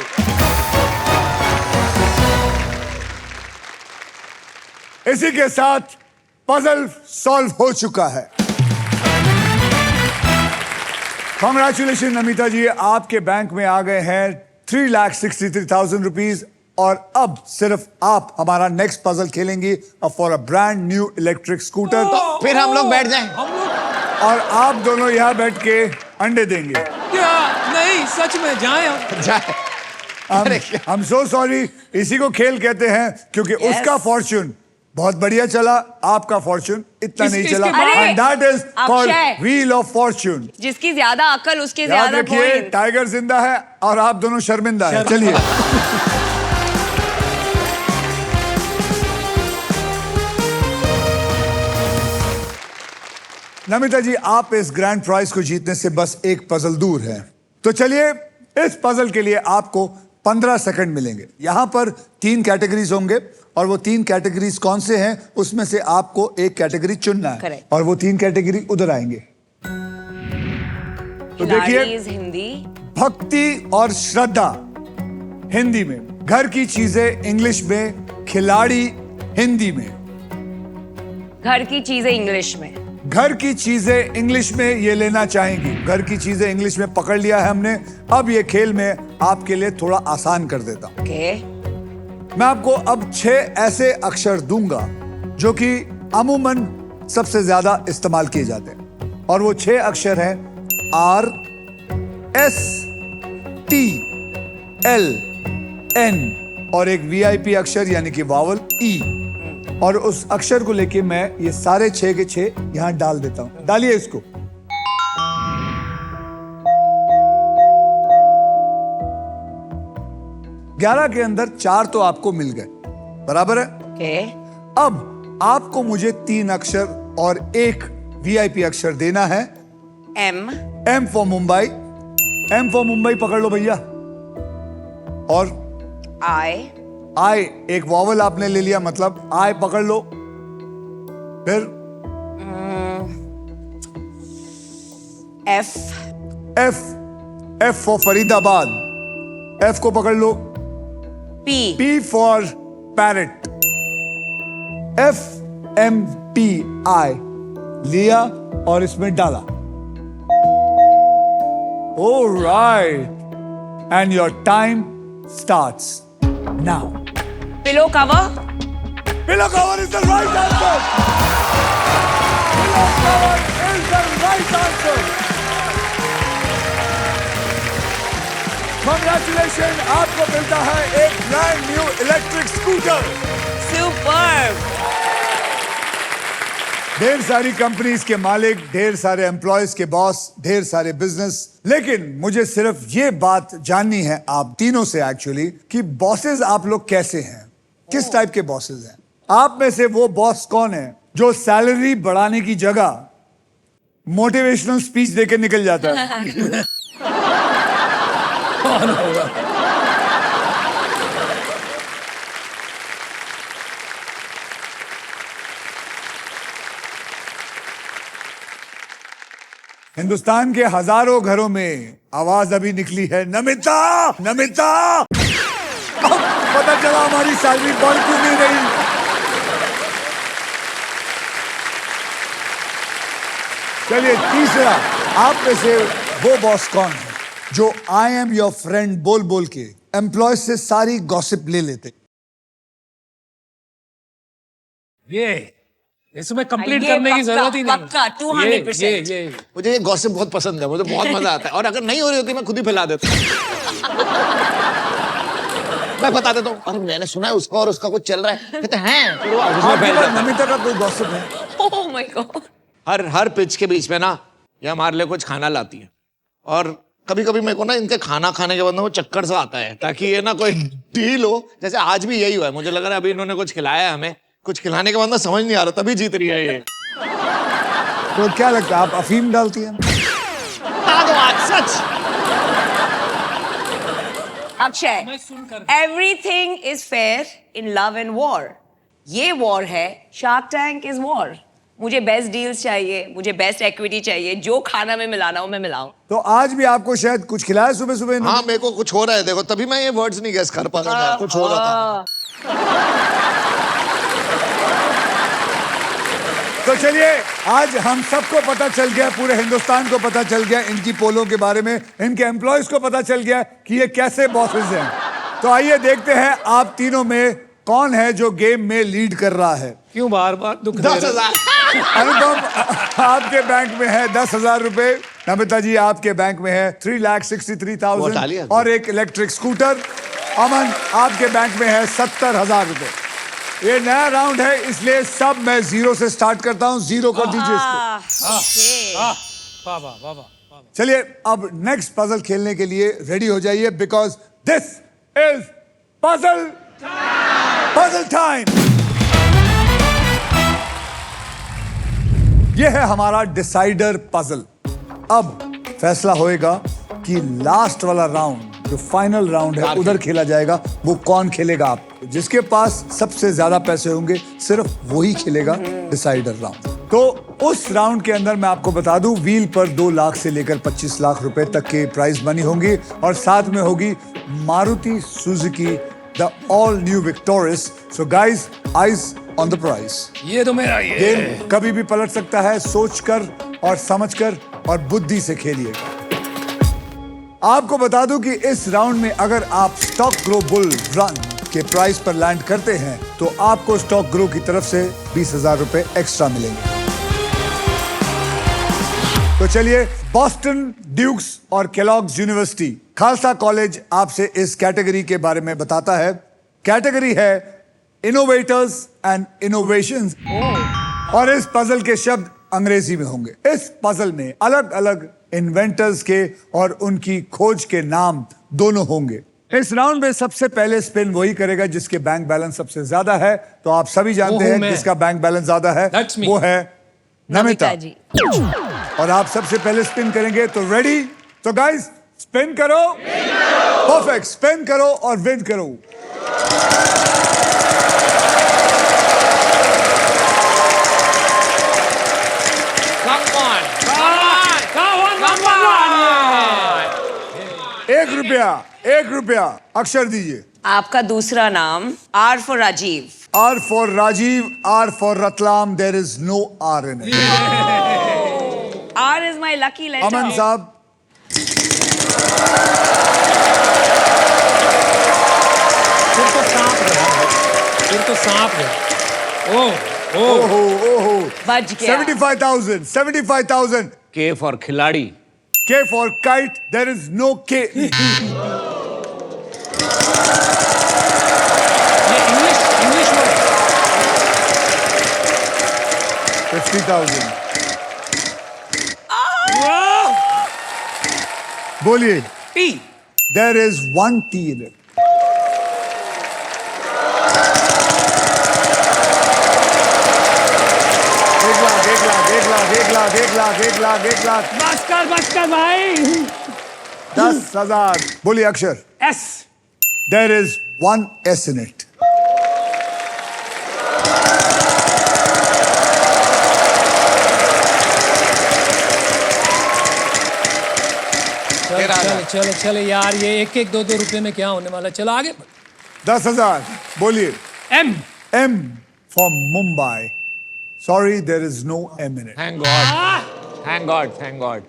Speaker 1: इसी के साथ पजल सॉल्व हो चुका है। कॉन्ग्रेचुलेशन नमिता जी, आपके बैंक में आ गए हैं 3,63,000 रुपीज। और अब सिर्फ आप हमारा नेक्स्ट पजल खेलेंगी for a brand new electric scooter.
Speaker 2: फिर हम लोग बैठ जाएं।
Speaker 3: हम लोग
Speaker 1: और आप दोनों यहाँ बैठ के अंडे देंगे।
Speaker 3: क्या? नहीं, सच में जाए हम।
Speaker 2: जाए।
Speaker 1: हम सो सॉरी, इसी को खेल कहते हैं क्योंकि
Speaker 4: Yes.
Speaker 1: उसका फॉर्च्यून बहुत बढ़िया चला, आपका फॉर्च्यून इतना
Speaker 3: इस-
Speaker 1: नहीं
Speaker 3: इसके
Speaker 1: चला।
Speaker 3: बाद-
Speaker 1: and that is called
Speaker 4: Akshay.
Speaker 1: Wheel of Fortune.
Speaker 4: जिसकी ज्यादा अकल उसके
Speaker 1: याद
Speaker 4: ज्यादा
Speaker 1: रखिए,
Speaker 4: पॉइंट
Speaker 1: टाइगर जिंदा है और आप दोनों शर्मिंदा है। चलिए नमिता जी, आप इस ग्रैंड प्राइज को जीतने से बस एक पजल दूर हैं। तो चलिए, इस पजल के लिए आपको 15 सेकंड मिलेंगे। यहां पर 3 कैटेगरीज होंगे और वो 3 कैटेगरीज कौन से हैं उसमें से आपको एक कैटेगरी चुनना है।
Speaker 4: Correct.
Speaker 1: और वो 3 कैटेगरी उधर आएंगे। तो देखिए,
Speaker 4: हिंदी
Speaker 1: भक्ति और श्रद्धा हिंदी में, घर की चीजें इंग्लिश में, खिलाड़ी हिंदी में।
Speaker 4: घर की चीजें इंग्लिश में
Speaker 1: घर की चीजें इंग्लिश में ये लेना चाहेंगी। घर की चीजें इंग्लिश में पकड़ लिया है हमने। अब ये खेल में आपके लिए थोड़ा आसान कर देता हूं।
Speaker 4: ओके
Speaker 1: मैं आपको अब 6 ऐसे अक्षर दूंगा जो कि अमूमन सबसे ज्यादा इस्तेमाल किए जाते हैं। और वो 6 अक्षर हैं R, S, T, L, N और एक VIP अक्षर यानी कि वावल E। और उस अक्षर को लेके मैं ये सारे 6 के 6 यहां डाल देता हूं। डालिए इसको। ग्यारह के अंदर 4 तो आपको मिल गए, बराबर है।
Speaker 4: ओके
Speaker 1: अब आपको मुझे 3 अक्षर और एक VIP अक्षर देना है।
Speaker 4: M
Speaker 1: M for Mumbai. M for Mumbai पकड़ लो भैया। और
Speaker 4: आई
Speaker 1: I एक वॉवल आपने ले लिया, मतलब I पकड़ लो। फिर
Speaker 4: F
Speaker 1: F, F for Faridabad. F को पकड़ लो।
Speaker 4: P
Speaker 1: P for parrot. F M P I लिया और इसमें डाला। Alright, and your time starts now.
Speaker 4: Pillow cover
Speaker 1: Pillow cover is the right answer. Pillow cover is the right answer. Congratulation, आपको मिलता है एक brand new electric scooter.
Speaker 4: Superb.
Speaker 1: ढेर सारी कंपनीज के मालिक, ढेर सारे एम्प्लॉयज के बॉस, ढेर सारे बिजनेस, लेकिन मुझे सिर्फ ये बात जाननी है आप तीनों से एक्चुअली कि बॉसेस आप लोग कैसे हैं, किस टाइप के बॉसेस हैं। आप में से वो बॉस कौन है जो सैलरी बढ़ाने की जगह मोटिवेशनल स्पीच देके निकल जाता है?
Speaker 3: कौन होगा?
Speaker 1: हिंदुस्तान के हजारों घरों में आवाज अभी निकली है, नमिता, नमिता। अब पता चला हमारी सैलरी बढ़ क्यों नहीं रही। चलिए तीसरा, आप में से वो बॉस कौन है जो आई एम योर फ्रेंड बोल बोल के एम्प्लॉय से सारी गॉसिप ले लेते?
Speaker 3: ये इसमें कंप्लीट
Speaker 4: ये
Speaker 3: करने की
Speaker 4: पक्का,
Speaker 3: जरूरत ही नहीं।
Speaker 4: पक्का, 200%।
Speaker 3: ये
Speaker 2: मुझे ये गॉसिप बहुत पसंद है, मुझे बहुत मजा आता है, और अगर नहीं हो रही होती मैं खुद ही फैला देता मैं बता देता हूँ, अरे मैंने सुना है उसका और उसका कुछ चल रहा है, कहते हैं फिर वो उसमें
Speaker 1: आपके
Speaker 2: फैल
Speaker 1: पास
Speaker 2: जाता है।
Speaker 1: नमिता का कोई गॉसिप है?
Speaker 4: Oh my God.
Speaker 2: Her pitch के बीच में ना ये हमारे लिए कुछ खाना लाती है, और कभी कभी मेरे को ना इनके खाना खाने के बाद ना वो चक्कर सा आता है, ताकि ये ना कोई डील हो। जैसे आज भी यही हुआ है, मुझे लग रहा है अभी इन्होंने कुछ खिलाया है हमें, कुछ खिलाने के बाद ना समझ नहीं आ रहा, तभी जीत रही है ये।
Speaker 1: तो क्या लगता है, आप अफीम डालती हैं?
Speaker 2: सच।
Speaker 4: अक्षय,
Speaker 3: मैं सुनकर
Speaker 4: everything is fair in love and war. ये वॉर है, शार्क टैंक इज वॉर। मुझे बेस्ट डील्स चाहिए, मुझे बेस्ट इक्विटी चाहिए, जो खाना में मिलाना हो मैं मिलाऊं।
Speaker 1: तो आज भी आपको शायद कुछ खिलाया सुबह सुबह?
Speaker 2: हाँ मेरे को कुछ हो रहा है, देखो तभी मैं ये वर्ड्स नहीं गेस कर पा रहा था, कुछ हो रहा था।
Speaker 1: तो चलिए, आज हम सबको पता चल गया, पूरे हिंदुस्तान को पता चल गया इनकी पोलों के बारे में, इनके एम्प्लॉयज को पता चल गया कि ये कैसे बॉसेस हैं। तो आइए देखते हैं आप तीनों में कौन है जो गेम में लीड कर रहा है।
Speaker 3: क्यों बार बार दुख दे
Speaker 2: 10,000।
Speaker 3: रहे हो?
Speaker 1: अनुपम, आपके बैंक में है 10,000 रुपए। नमिता जी, आपके बैंक में है
Speaker 2: वो डालिए।
Speaker 1: 3,63,000 और एक इलेक्ट्रिक स्कूटर। अमन, आपके बैंक में है 70,000 रुपए। ये नया राउंड है, इसलिए सब मैं जीरो से स्टार्ट करता हूँ। जीरो कर दीजिए इसको।
Speaker 3: वाह वाह वाह वाह।
Speaker 1: चलिए, अब नेक्स्ट पजल खेलने के लिए रेडी हो जाइए, because this is puzzle time. यह है हमारा डिसाइडर पजल। अब फैसला होएगा कि लास्ट वाला राउंड, जो फाइनल राउंड है, उधर खेला जाएगा। वो कौन खेलेगा? आप जिसके पास सबसे ज्यादा पैसे होंगे सिर्फ वही खेलेगा डिसाइडर राउंड। तो उस राउंड के अंदर मैं आपको बता दूं, व्हील पर 2 लाख से लेकर 25 लाख रुपए तक के प्राइज मनी होंगी, और साथ में होगी Maruti Suzuki the all new Victoris. So guys, eyes on the prize.
Speaker 3: ये तो मेरा ये
Speaker 1: गेम कभी भी पलट सकता है, सोचकर और समझकर और बुद्धि से खेलिएगा। आपको बता दूं कि इस राउंड में अगर आप स्टॉक ग्रो बुल रन के प्राइस पर लैंड करते हैं तो आपको स्टॉक ग्रो की तरफ से 20,000 रुपए एक्स्ट्रा मिलेंगे। तो चलिए, बॉस्टन, ड्यूक्स और केलॉग्स यूनिवर्सिटी, खालसा कॉलेज आपसे इस कैटेगरी के बारे में बताता है। कैटेगरी है इनोवेटर्स एंड इनोवेशंस, और इस पजल के शब्द अंग्रेजी में होंगे। इस पजल में अलग अलग इन्वेंटर्स के और उनकी खोज के नाम दोनों होंगे। इस राउंड में सबसे पहले स्पिन वही करेगा जिसके बैंक बैलेंस सबसे ज्यादा है। तो आप सभी जानते हैं जिसका बैंक बैलेंस ज्यादा है वो है नमिता
Speaker 4: जी।
Speaker 1: और आप सबसे पहले स्पिन करेंगे। तो रेडी? तो गाइस, स्पिन करो। परफेक्ट, स्पिन करो और विन करो। एक रुपया अक्षर दीजिए।
Speaker 4: आपका दूसरा नाम R for Rajiv.
Speaker 1: R for Rajiv, R for Ratlam, there is no R in it.
Speaker 4: R is my lucky letter.
Speaker 1: Aman साहब,
Speaker 3: फिर तो सांप है। ओह
Speaker 1: ओहो ओहो,
Speaker 4: बच गया।
Speaker 1: 75,000, 75,000।
Speaker 2: के फॉर खिलाड़ी।
Speaker 1: K for kite, there is no K. 50,000. बोलिए.
Speaker 3: T.
Speaker 1: There is one T in it. एक लाख.
Speaker 3: बस कर भाई.
Speaker 1: 10,000. बोलिए अक्षर.
Speaker 3: S.
Speaker 1: There is one S in it.
Speaker 3: चलो यार, ये एक एक दो रुपए में क्या होने वाला. चलो आगे.
Speaker 1: 10,000. बोलिए.
Speaker 3: M.
Speaker 1: M for Mumbai. Sorry, there is no M in it.
Speaker 2: Thank God. Thank God. Thank God.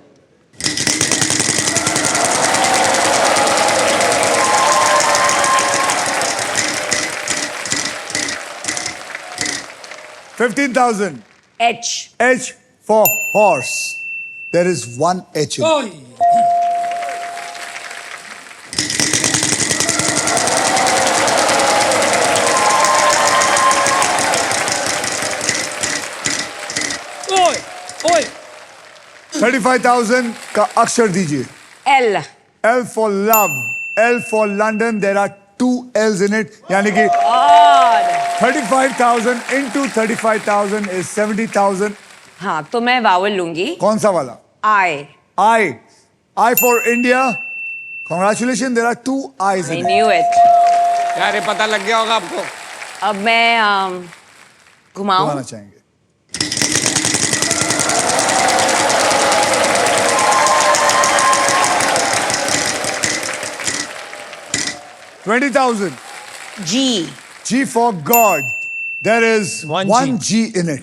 Speaker 1: $15,000.
Speaker 4: H.
Speaker 1: H for horse. There is one H in it.
Speaker 3: ओए. ओए.
Speaker 1: 35,000 का अक्षर दीजिए.
Speaker 4: L.
Speaker 1: L for love. L for London. There are two L's in it. यानी कि
Speaker 4: God.
Speaker 1: 35,000 into 35,000 is 70,000.
Speaker 4: हाँ, तो मैं वावल लूंगी.
Speaker 1: कौन सा वाला?
Speaker 4: I.
Speaker 1: I. I for India. Congratulations. There are two I's
Speaker 4: I
Speaker 1: in it.
Speaker 4: knew it.
Speaker 2: यार ये पता लग गया होगा आपको.
Speaker 4: अब मैं घुमाऊं.
Speaker 1: घुमाना चाहेंगे. $20,000.
Speaker 4: G.
Speaker 1: G for God. There is
Speaker 3: One
Speaker 1: G in it.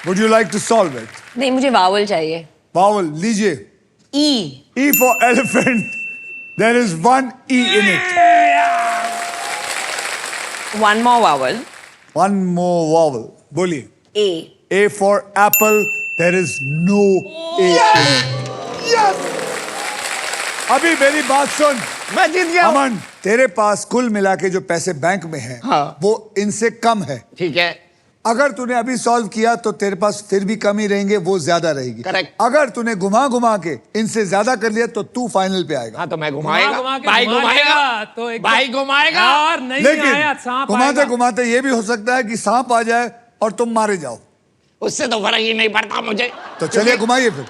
Speaker 1: Would you like to solve it?
Speaker 4: नहीं, मुझे वावल चाहिए.
Speaker 1: Vowel, लीजिए.
Speaker 4: E.
Speaker 1: E for elephant. There is one E in it.
Speaker 4: One more vowel.
Speaker 1: One more vowel. बोलिए.
Speaker 4: A.
Speaker 1: A for apple. There is no A in it. Yes! अभी मेरी बात सुन.
Speaker 2: मैं जीत गया.
Speaker 1: अमन, तेरे पास कुल मिला के जो पैसे बैंक में हैं,
Speaker 2: हाँ.
Speaker 1: वो इनसे कम है.
Speaker 2: ठीक है.
Speaker 1: अगर तूने अभी सॉल्व किया तो तेरे पास फिर भी कमी रहेंगे, वो ज्यादा रहेगी.
Speaker 2: Correct.
Speaker 1: अगर तूने घुमा के इनसे ज्यादा कर लिया तो तू फाइनल पे आएगा.
Speaker 2: हाँ तो मैं घुमाएगा.
Speaker 3: के
Speaker 2: भाई घुमाएगा.
Speaker 3: तो एक
Speaker 2: भाई घुमाएगा.
Speaker 3: यार नहीं आया.
Speaker 1: लेकिन
Speaker 3: सांप
Speaker 1: घुमाते
Speaker 3: आएगा.
Speaker 1: घुमाते ये भी हो सकता है कि सांप आ जाए और तुम मारे जाओ.
Speaker 2: उससे तो फर्क ही नहीं पड़ता मुझे.
Speaker 1: तो चलिए घुमाइए फिर.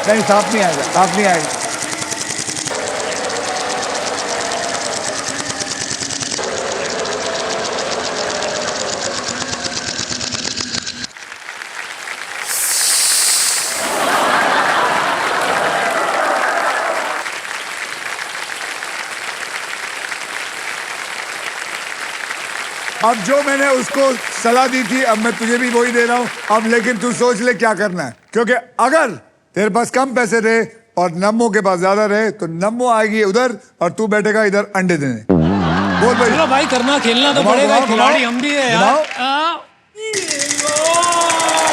Speaker 1: नहीं, सांप नहीं आएगा. सांप नहीं आएगा. अब जो मैंने उसको सलाह दी थी, अब मैं तुझे भी वही दे रहा हूं. अब लेकिन तू सोच ले क्या करना है, क्योंकि अगर तेरे पास कम पैसे रहे और नम्मो के पास ज्यादा रहे तो नम्मो आएगी उधर और तू बैठेगा इधर अंडे देने. बोल भाई.
Speaker 3: चलो भाई, करना खेलना तो
Speaker 1: घुमाओ,
Speaker 3: पड़ेगा.
Speaker 1: घुमाओ,
Speaker 3: खिलाड़ी
Speaker 1: घुमाओ.
Speaker 3: हम भी है यार.
Speaker 1: घुमाओ.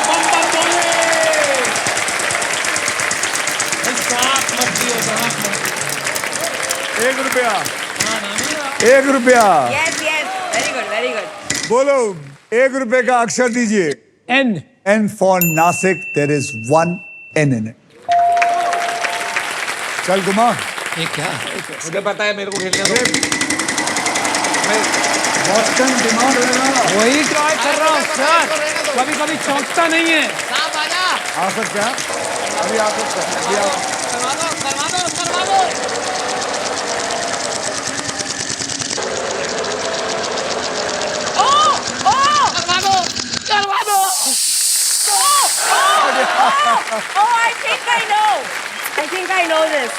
Speaker 3: बम बोले. सांप मत दियो, सांप मत दियो.
Speaker 1: ₹1.
Speaker 3: हाँ, ना.
Speaker 1: ₹1.
Speaker 4: Yes, yes. Very good, very good.
Speaker 1: बोलो. ₹1 का अक्षर दीजिए.
Speaker 3: N.
Speaker 1: N for Nasik. There is one N in it. चल घुमा.
Speaker 3: ये क्या है?
Speaker 2: मुझे पता है मेरे को खेलने दो.
Speaker 1: बॉस्टन दिमाग लगा.
Speaker 3: वही ट्राई कर रहा हूँ सर. कभी कभी चौंकता नहीं है.
Speaker 1: आ सकता है. अभी आ सकता है. अभी आ.
Speaker 4: Oh, I think I know. I think I know this.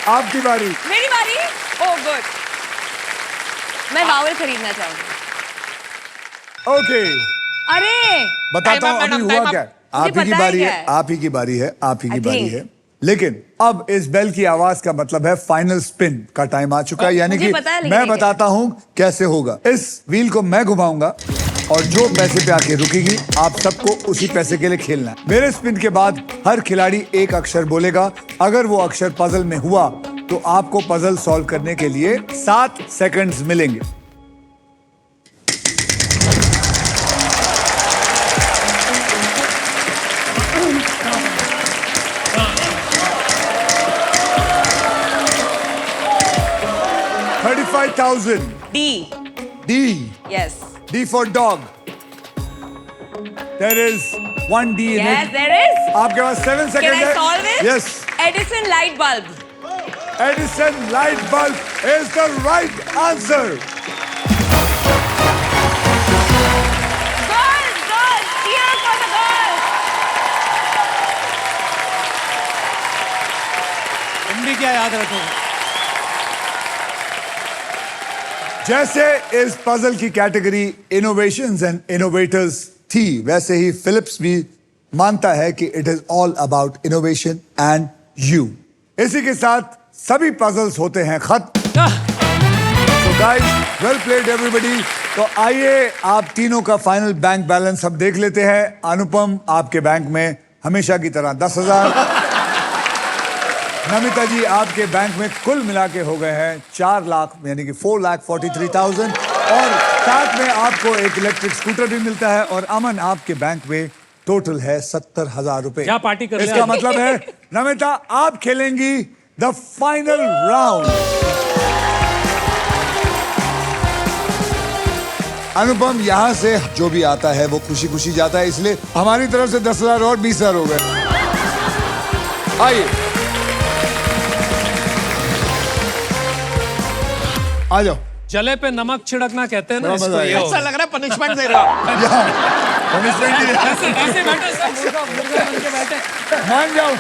Speaker 1: आपकी बारी.
Speaker 4: मेरी बारी. Oh, good. मैं वावल खरीदना चाहूंगी.
Speaker 1: ओके.
Speaker 4: अरे.
Speaker 1: बताता हूँ
Speaker 2: Time up,
Speaker 1: अभी
Speaker 2: madam,
Speaker 1: हुआ
Speaker 2: time
Speaker 1: क्या.
Speaker 2: up.
Speaker 1: आप ही
Speaker 4: मुझे
Speaker 1: की
Speaker 4: पता है
Speaker 1: बारी
Speaker 4: क्या
Speaker 1: है.
Speaker 4: है.
Speaker 1: आप ही की बारी है. आप ही की
Speaker 4: I
Speaker 1: बारी
Speaker 4: think.
Speaker 1: है. लेकिन अब इस बेल की आवाज का मतलब है फाइनल स्पिन का टाइम आ चुका है. यानी
Speaker 4: मुझे
Speaker 1: कि
Speaker 4: पता है, लेकिन
Speaker 1: मैं
Speaker 4: ये क्या?
Speaker 1: बताता हूं कैसे होगा. इस व्हील को मैं घुमाऊंगा और जो पैसे पे आके रुकेगी आप सबको उसी पैसे के लिए खेलना है। मेरे स्पिन के बाद हर खिलाड़ी एक अक्षर बोलेगा। अगर वो अक्षर पजल में हुआ तो आपको पजल सॉल्व करने के लिए 7 सेकंड्स मिलेंगे। $35,000.
Speaker 4: D.
Speaker 1: D.
Speaker 4: Yes.
Speaker 1: D for dog. There is one D in
Speaker 4: Yes,
Speaker 1: it.
Speaker 4: there is.
Speaker 1: आपके पास 7
Speaker 4: Can
Speaker 1: सेकंड
Speaker 4: I
Speaker 1: है।
Speaker 4: solve it?
Speaker 1: Yes.
Speaker 4: Edison light bulb.
Speaker 1: Edison light bulb is the right answer.
Speaker 4: Girls, girls, cheer for the girls.
Speaker 3: तुम भी क्या याद रखोगे?
Speaker 1: जैसे इस puzzle की कैटेगरी इनोवेशंस एंड इनोवेटर्स थी, वैसे ही फिलिप्स भी मानता है कि it is all about innovation and you. इसी के साथ सभी पजल्स होते हैं खत्म। So guys, well played everybody. तो आइए आप तीनों का फाइनल बैंक बैलेंस अब देख लेते हैं। अनुपम, आपके बैंक में हमेशा की तरह 10,000। नमिता जी, आपके बैंक में कुल मिला के हो गए हैं 4 लाख, यानी कि 4,43,000, और साथ में आपको एक इलेक्ट्रिक स्कूटर भी मिलता है। और अमन, आपके बैंक में टोटल है 70,000 रुपए।
Speaker 3: क्या पार्टी कर रहे
Speaker 1: इसका
Speaker 3: हैं?
Speaker 1: मतलब है नमिता आप खेलेंगी द फाइनल राउंड। अनुपम, यहां से जो भी आता है वो खुशी खुशी जाता है, इसलिए हमारी तरफ से 10,000 और 20,000 हो गए। आइए आ जाओ।
Speaker 3: जले पे नमक छिड़कना कहते हैं ना
Speaker 1: बड़ा
Speaker 3: इसको।
Speaker 1: मजा
Speaker 3: ये
Speaker 1: आया।
Speaker 3: हो
Speaker 2: ऐसा लग रहा है पनिशमेंट दे रहा हूं।
Speaker 1: पनिशमेंट ही है।
Speaker 3: ऐसे बैठे सब मुर्गा बन के बैठे
Speaker 1: मान जाओ,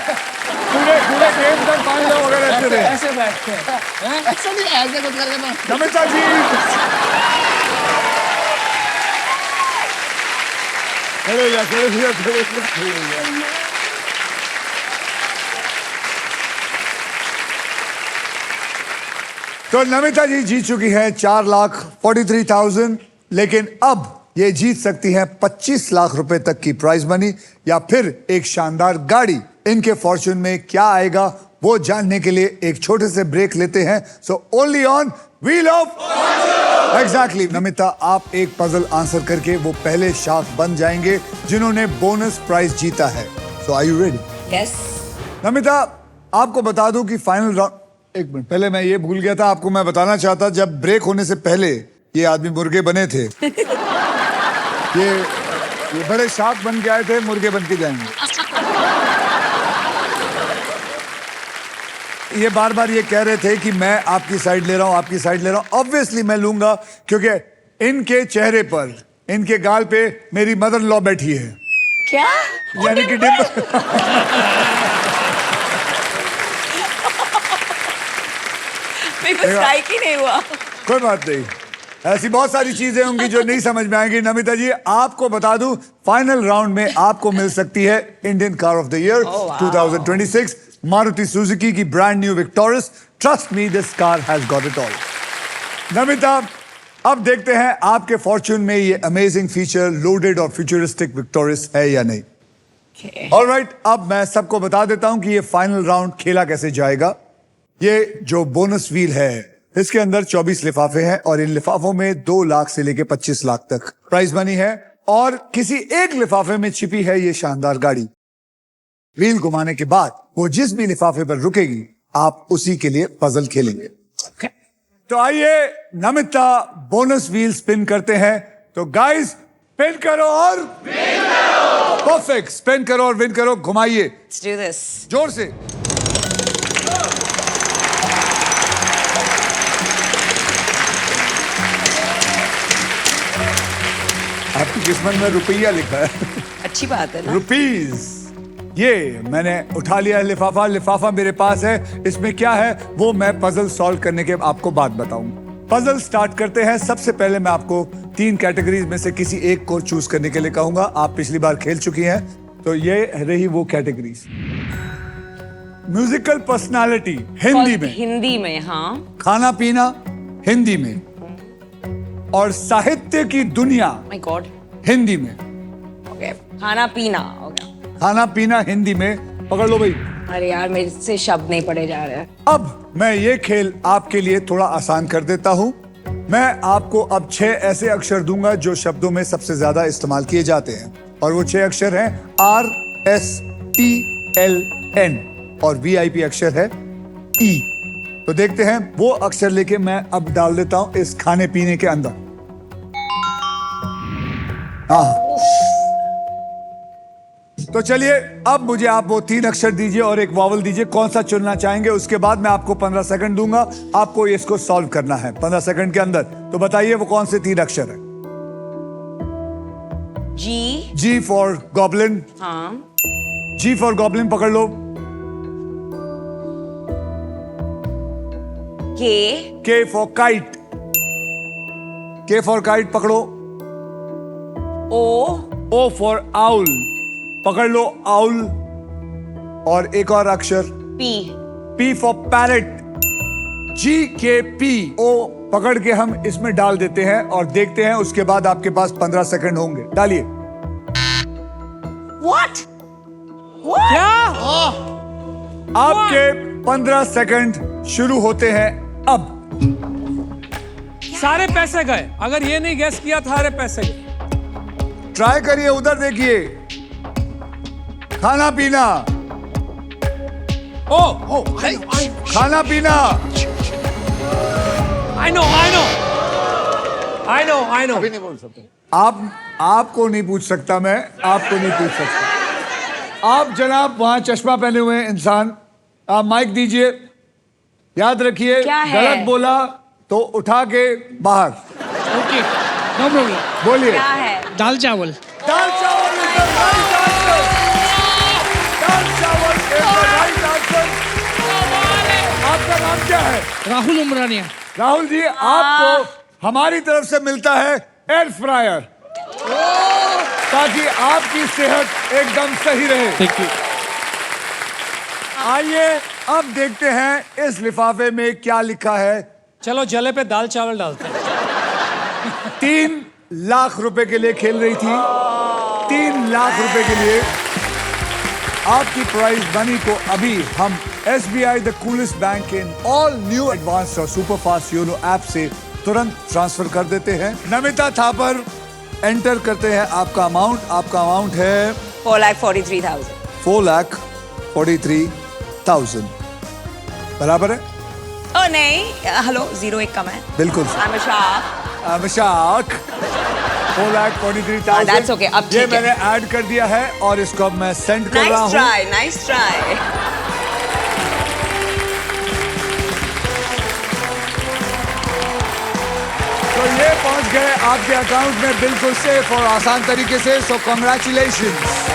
Speaker 1: पूरे पूरे गेम तक मान जाओ अगर ऐसे रहे।
Speaker 3: ऐसे बैठते हैं।
Speaker 2: ऐसा नहीं, ऐसे कुछ कर लेना।
Speaker 1: नमिता जी, खड़े हो जा, खड़े हो जा, खड़े हो जा। तो नमिता जी जीत चुकी है 4,43,000, लेकिन अब ये जीत सकती हैं 25 लाख रुपए तक की प्राइज मनी या फिर एक शानदार गाड़ी। इनके फॉर्चून में क्या आएगा वो जानने के लिए एक छोटे से ब्रेक लेते हैं। So only on wheel of exactly. Namita, आप एक पजल आंसर करके वो पहले शाख बन जाएंगे जिन्होंने बोनस प्राइज जीता है। So are you ready?
Speaker 4: Yes.
Speaker 1: Namita, आपको बता दूं कि फाइनल राउंड, एक मिनट पहले मैं ये भूल गया था, आपको मैं बताना चाहता, जब ब्रेक होने से पहले ये आदमी मुर्गे बने थे। ये बड़े शार्क बन के आए थे, मुर्गे बन के जाएंगे। ये बार बार ये कह रहे थे कि मैं आपकी साइड ले रहा हूं, आपकी साइड ले रहा हूं। ऑब्वियसली मैं लूंगा, क्योंकि इनके चेहरे पर, इनके गाल पे मेरी मदर लॉ बैठी है,
Speaker 4: क्या?
Speaker 1: यानी कि
Speaker 4: मेरे को स्ट्राइक ही नहीं हुआ।
Speaker 1: कोई बात नहीं, ऐसी बहुत सारी चीजें होंगी जो नहीं समझ में आएंगी। नमिता जी, आपको बता दूं, फाइनल राउंड में आपको मिल सकती है Indian car of the year 2026 Maruti Suzuki की brand new Victoris. Trust me, this car has got it all. Namita, अब देखते हैं आपके फॉर्च्यून में ये अमेजिंग फीचर लोडेड और फ्यूचरिस्टिक विक्टोरियस है या नहीं। ऑलराइट, अब मैं सबको बता देता हूं कि ये फाइनल राउंड खेला कैसे जाएगा। ये जो बोनस व्हील है, इसके अंदर 24 लिफाफे हैं और इन लिफाफों में 2 लाख से लेके 25 लाख तक प्राइज मनी है, और किसी एक लिफाफे में छिपी है ये शानदार गाड़ी। व्हील घुमाने के बाद वो जिस भी लिफाफे पर रुकेगी, आप उसी के लिए पजल खेलेंगे। तो आइए नमिता, बोनस व्हील स्पिन करते हैं। तो गाइस, स्पिन करो और परफेक्ट, स्पिन करो और विन करो। घुमाइए
Speaker 4: Let's do this.
Speaker 1: जोर से। आपकी किस्मत में रुपया लिखा है।
Speaker 4: अच्छी बात है ना?
Speaker 1: रुपीज। ये मैंने उठा लिया है लिफाफा, लिफाफा मेरे पास है। इसमें क्या है वो मैं पजल सॉल्व करने के आपको बात बताऊंगा। पजल स्टार्ट करते हैं। सबसे पहले मैं आपको 3 कैटेगरीज में से किसी एक को चूज करने के लिए कहूंगा। आप पिछली बार खेल चुकी हैं, तो ये रही वो कैटेगरीज। म्यूजिकल पर्सनालिटी हिंदी में,
Speaker 4: हिंदी में, हाँ।
Speaker 1: खाना पीना हिंदी में, और साहित्य की दुनिया
Speaker 4: माय गॉड,
Speaker 1: हिंदी में।
Speaker 4: ओके, खाना पीना हो गया।
Speaker 1: खाना पीना हिंदी में, पकड़ लो भाई।
Speaker 4: अरे यार, मेरे से शब्द नहीं पढ़े जा रहे हैं।
Speaker 1: अब मैं ये खेल आपके लिए थोड़ा आसान कर देता हूं। मैं आपको अब 6 ऐसे अक्षर दूंगा जो शब्दों में सबसे ज्यादा इस्तेमाल किए जाते हैं, और वो 6 अक्षर हैं RSTLN, और VIP अक्षर है E। तो देखते हैं, वो अक्षर लेके मैं अब डाल देता हूं इस खाने पीने के अंदर। तो चलिए, अब मुझे आप वो 3 अक्षर दीजिए और एक वॉवल दीजिए, कौन सा चुनना चाहेंगे। उसके बाद मैं आपको 15 सेकंड दूंगा, आपको इसको सॉल्व करना है 15 सेकंड के अंदर। तो बताइए वो कौन से 3 अक्षर है। G for goblin.
Speaker 4: हाँ।
Speaker 1: G फॉर गॉब्लिन, पकड़ लो। K for kite. K for kite, पकड़ो। O फॉर आउल, पकड़ लो आउल। और एक और अक्षर P फॉर पैरेट। GKPO पकड़ के हम इसमें डाल देते हैं और देखते हैं, उसके बाद आपके पास 15 सेकंड होंगे। डालिए।
Speaker 3: क्या?
Speaker 1: आपके 15 सेकंड शुरू होते हैं अब।
Speaker 3: सारे पैसे गए। अगर ये नहीं गैस किया, सारे पैसे गए।
Speaker 1: ट्राई करिए, उधर देखिए। खाना पीना। खाना पीना।
Speaker 3: I know.
Speaker 2: अभी नहीं बोल सकते।
Speaker 1: आपको नहीं पूछ सकता मैं, आपको नहीं पूछ सकता। आप जनाब वहां चश्मा पहने हुए इंसान, आप माइक दीजिए। याद रखिए,
Speaker 4: क्या है?
Speaker 1: गलत बोला तो उठा के बाहर।
Speaker 6: Okay, no problem.
Speaker 1: बोलिए।
Speaker 4: क्या है?
Speaker 6: दाल चावल।
Speaker 1: दाल चावल is the right answer. दाल चावल is the right answer. आपका नाम क्या है?
Speaker 6: राहुल उमरानिया।
Speaker 1: राहुल जी, आपको हमारी तरफ से मिलता है एयर फ्रायर, ताकि आपकी सेहत एकदम सही रहे।
Speaker 6: Thank you.
Speaker 1: आइए अब देखते हैं इस लिफाफे में क्या लिखा है।
Speaker 3: चलो जले पे दाल चावल डालते हैं।
Speaker 1: 3 लाख रुपए के लिए खेल रही थी। 3 लाख रुपए के लिए आपकी प्राइज मनी को अभी हम SBI the coolest bank in all new advance और सुपर फास्ट योनो ऐप से तुरंत ट्रांसफर कर देते हैं। नमिता थापर एंटर करते हैं आपका अमाउंट। आपका अमाउंट है
Speaker 4: 4,43,000।
Speaker 1: 4,43,000 बराबर है।
Speaker 4: ओ नहीं, हेलो, 0 एक कम है।
Speaker 1: बिल्कुल
Speaker 4: I'm a shark.
Speaker 1: Mashak. 4,43,000।
Speaker 4: That's okay, अब
Speaker 1: ये
Speaker 4: ठीक है।
Speaker 1: मैंने ऐड कर दिया है और इसको अब मैं सेंड कर रहा हूँ।
Speaker 4: Nice try.
Speaker 1: तो ये पहुंच गए आपके अकाउंट में बिल्कुल सेफ और आसान तरीके से। सो कांग्रेचुलेशंस।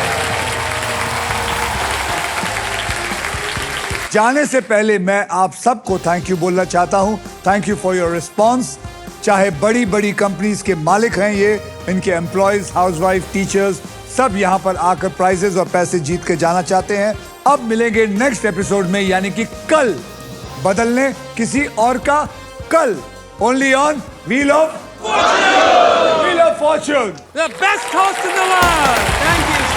Speaker 1: जाने से पहले मैं आप सबको थैंक यू बोलना चाहता हूं। Thank you for your response. चाहे बड़ी बड़ी कंपनीज के मालिक हैं ये, इनके एम्प्लॉयज, हाउसवाइफ, टीचर्स, सब यहां पर आकर प्राइजेस और पैसे जीत के जाना चाहते हैं। अब मिलेंगे नेक्स्ट एपिसोड में, यानी कि कल, बदलने किसी और का कल। Only on wheel of Fortune.
Speaker 3: The best host in the world. Thank you.